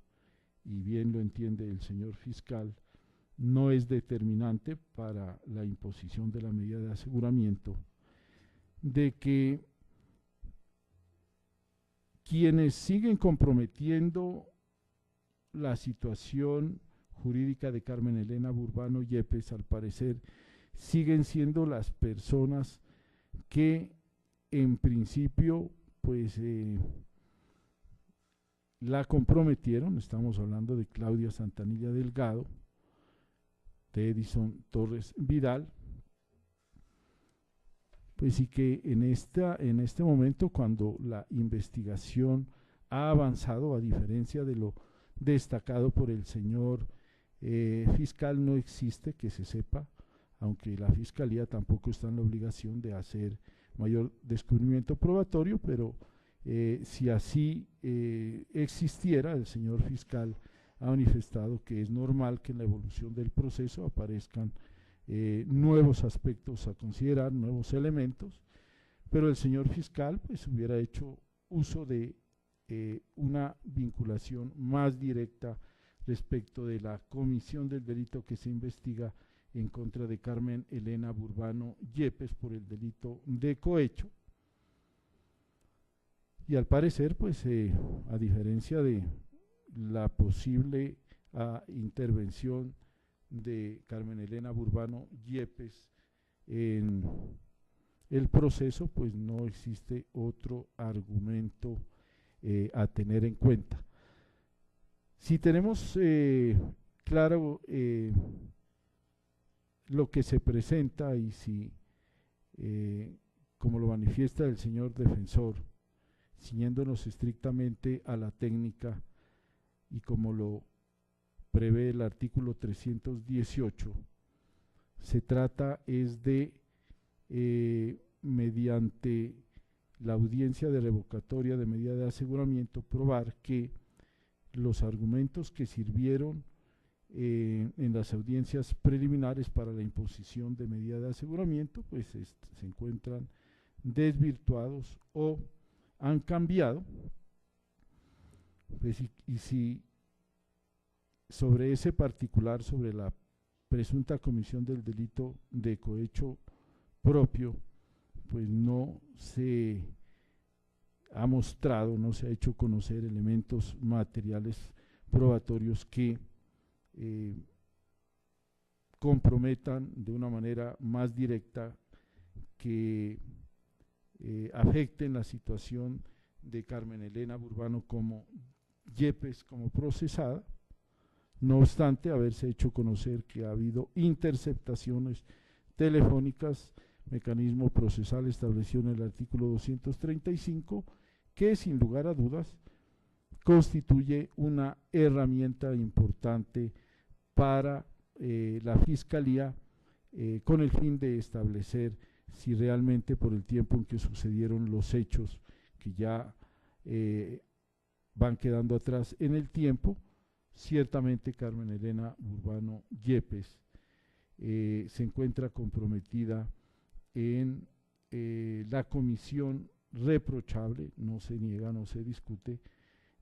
y bien lo entiende el señor fiscal, no es determinante para la imposición de la medida de aseguramiento, de que quienes siguen comprometiendo la situación jurídica de Carmen Elena Burbano Yepes, al parecer, siguen siendo las personas que en principio pues la comprometieron. Estamos hablando de Claudia Santanilla Delgado, de Edison Torres Vidal, pues sí que en este momento, cuando la investigación ha avanzado, a diferencia de lo destacado por el señor fiscal, no existe que se sepa, aunque la fiscalía tampoco está en la obligación de hacer mayor descubrimiento probatorio, pero si así existiera, el señor fiscal ha manifestado que es normal que en la evolución del proceso aparezcan nuevos aspectos a considerar, nuevos elementos, pero el señor fiscal pues hubiera hecho uso de una vinculación más directa respecto de la comisión del delito que se investiga en contra de Carmen Elena Burbano Yepes por el delito de cohecho. Y al parecer, pues a diferencia de la posible intervención de Carmen Elena Burbano Yepes en el proceso, pues no existe otro argumento a tener en cuenta. Si tenemos claro lo que se presenta y si, como lo manifiesta el señor defensor, ciñéndonos estrictamente a la técnica y como lo prevé el artículo 318, se trata es de, mediante la audiencia de revocatoria de medida de aseguramiento, probar que los argumentos que sirvieron en las audiencias preliminares para la imposición de medida de aseguramiento, pues se encuentran desvirtuados o han cambiado. Pues, y si sobre ese particular, sobre la presunta comisión del delito de cohecho propio, pues no se ha mostrado, no se ha hecho conocer elementos materiales probatorios que comprometan de una manera más directa, que afecten la situación de Carmen Elena Burbano como Yepes, como procesada. No obstante haberse hecho conocer que ha habido interceptaciones telefónicas, mecanismo procesal establecido en el artículo 235, que sin lugar a dudas constituye una herramienta importante para la Fiscalía con el fin de establecer si realmente, por el tiempo en que sucedieron los hechos que ya van quedando atrás en el tiempo, ciertamente Carmen Elena Burbano Yepes se encuentra comprometida en la comisión reprochable, no se niega, no se discute,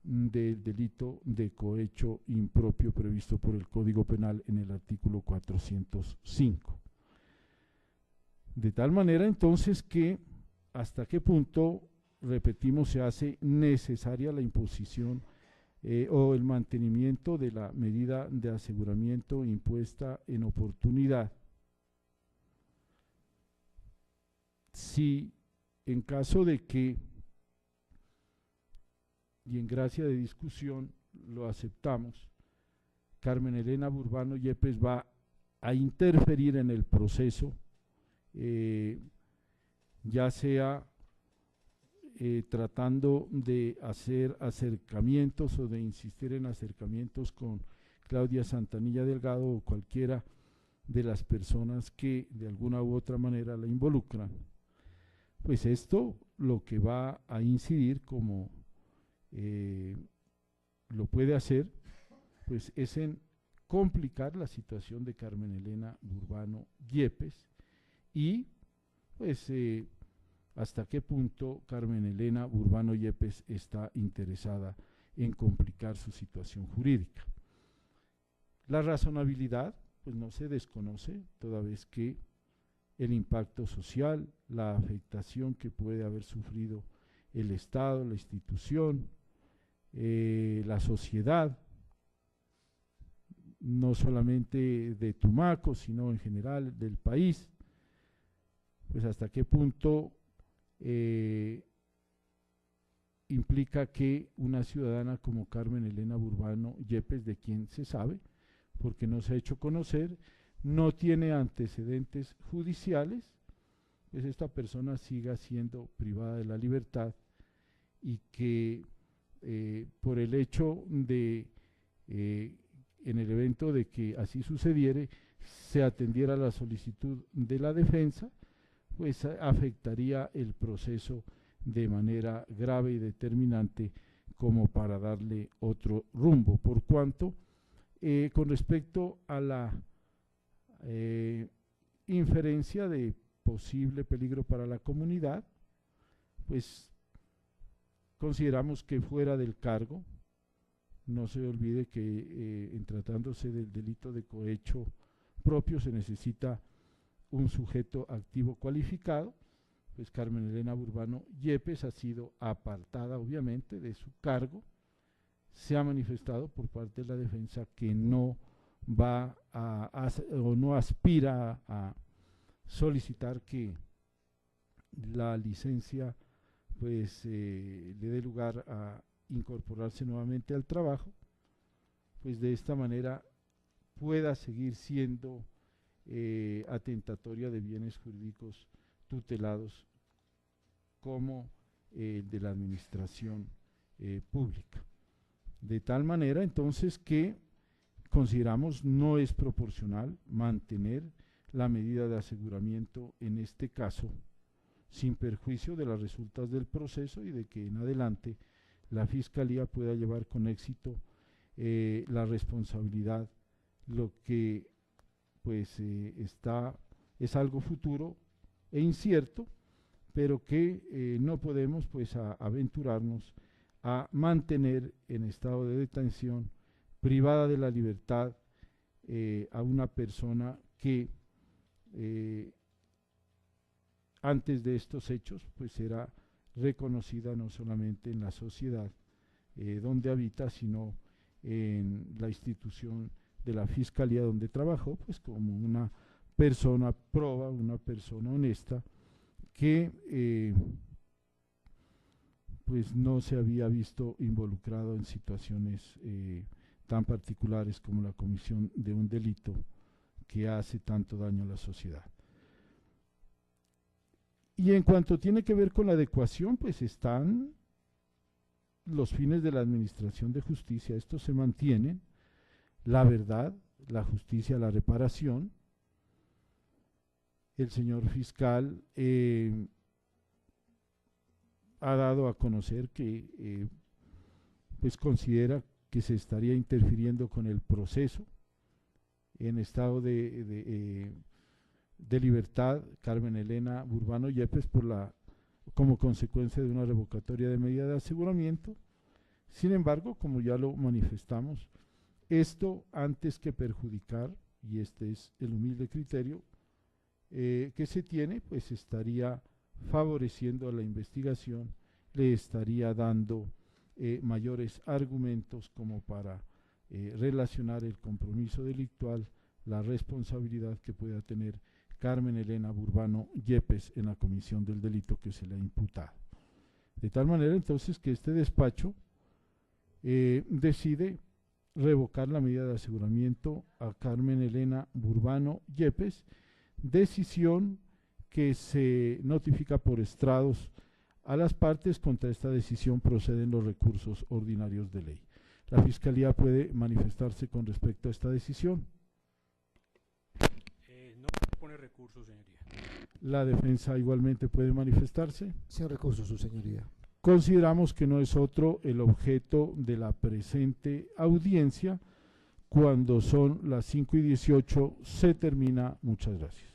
del delito de cohecho impropio previsto por el Código Penal en el artículo 405. De tal manera entonces que hasta qué punto, repetimos, se hace necesaria la imposición o el mantenimiento de la medida de aseguramiento impuesta en oportunidad. Si en caso de que, y en gracia de discusión lo aceptamos, Carmen Elena Burbano Yepes va a interferir en el proceso, ya sea tratando de hacer acercamientos o de insistir en acercamientos con Claudia Santanilla Delgado o cualquiera de las personas que de alguna u otra manera la involucran, pues esto lo que va a incidir, como lo puede hacer, pues es en complicar la situación de Carmen Elena Burbano Yepes y pues hasta qué punto Carmen Elena Burbano Yepes está interesada en complicar su situación jurídica. La razonabilidad pues no se desconoce, toda vez que el impacto social, la afectación que puede haber sufrido el Estado, la institución, la sociedad, no solamente de Tumaco, sino en general del país, pues hasta qué punto implica que una ciudadana como Carmen Elena Burbano Yepes, de quien se sabe, porque no se ha hecho conocer, no tiene antecedentes judiciales, pues esta persona siga siendo privada de la libertad y que por el hecho de, en el evento de que así sucediere, se atendiera la solicitud de la defensa, pues afectaría el proceso de manera grave y determinante como para darle otro rumbo, por cuanto con respecto a la inferencia de posible peligro para la comunidad, pues consideramos que fuera del cargo No se olvide que en tratándose del delito de cohecho propio se necesita un sujeto activo cualificado. Pues Carmen Elena Burbano Yepes ha sido apartada obviamente de su cargo. Se ha manifestado por parte de la defensa que no va o no aspira a solicitar que la licencia pues le dé lugar a incorporarse nuevamente al trabajo, pues de esta manera pueda seguir siendo atentatoria de bienes jurídicos tutelados como de la administración pública. De tal manera entonces que consideramos no es proporcional mantener la medida de aseguramiento en este caso, sin perjuicio de las resultas del proceso y de que en adelante la Fiscalía pueda llevar con éxito la responsabilidad, lo que pues es algo futuro e incierto, pero que no podemos pues aventurarnos a mantener en estado de detención privada de la libertad a una persona que antes de estos hechos pues era reconocida no solamente en la sociedad donde habita, sino en la institución de la Fiscalía donde trabajó, pues como una persona proba, una persona honesta, que pues no se había visto involucrado en situaciones tan particulares como la comisión de un delito que hace tanto daño a la sociedad. Y en cuanto tiene que ver con la adecuación, pues están los fines de la administración de justicia, estos se mantienen, la verdad, la justicia, la reparación. El señor fiscal ha dado a conocer que pues considera que se estaría interfiriendo con el proceso en estado de libertad Carmen Elena Burbano Yepes como consecuencia de una revocatoria de medida de aseguramiento. Sin embargo, como ya lo manifestamos, esto antes que perjudicar, y este es el humilde criterio que se tiene, pues estaría favoreciendo a la investigación, le estaría dando mayores argumentos como para relacionar el compromiso delictual, la responsabilidad que pueda tener Carmen Elena Burbano Yepes en la comisión del delito que se le ha imputado. De tal manera entonces que este despacho decide revocar la medida de aseguramiento a Carmen Elena Burbano Yepes, decisión que se notifica por estrados a las partes. Contra esta decisión proceden los recursos ordinarios de ley. La Fiscalía puede manifestarse con respecto a esta decisión. No pone recurso, señoría. La defensa igualmente puede manifestarse. Sin recurso, su señoría. Consideramos que no es otro el objeto de la presente audiencia. Cuando son las 5:18 se termina. Muchas gracias.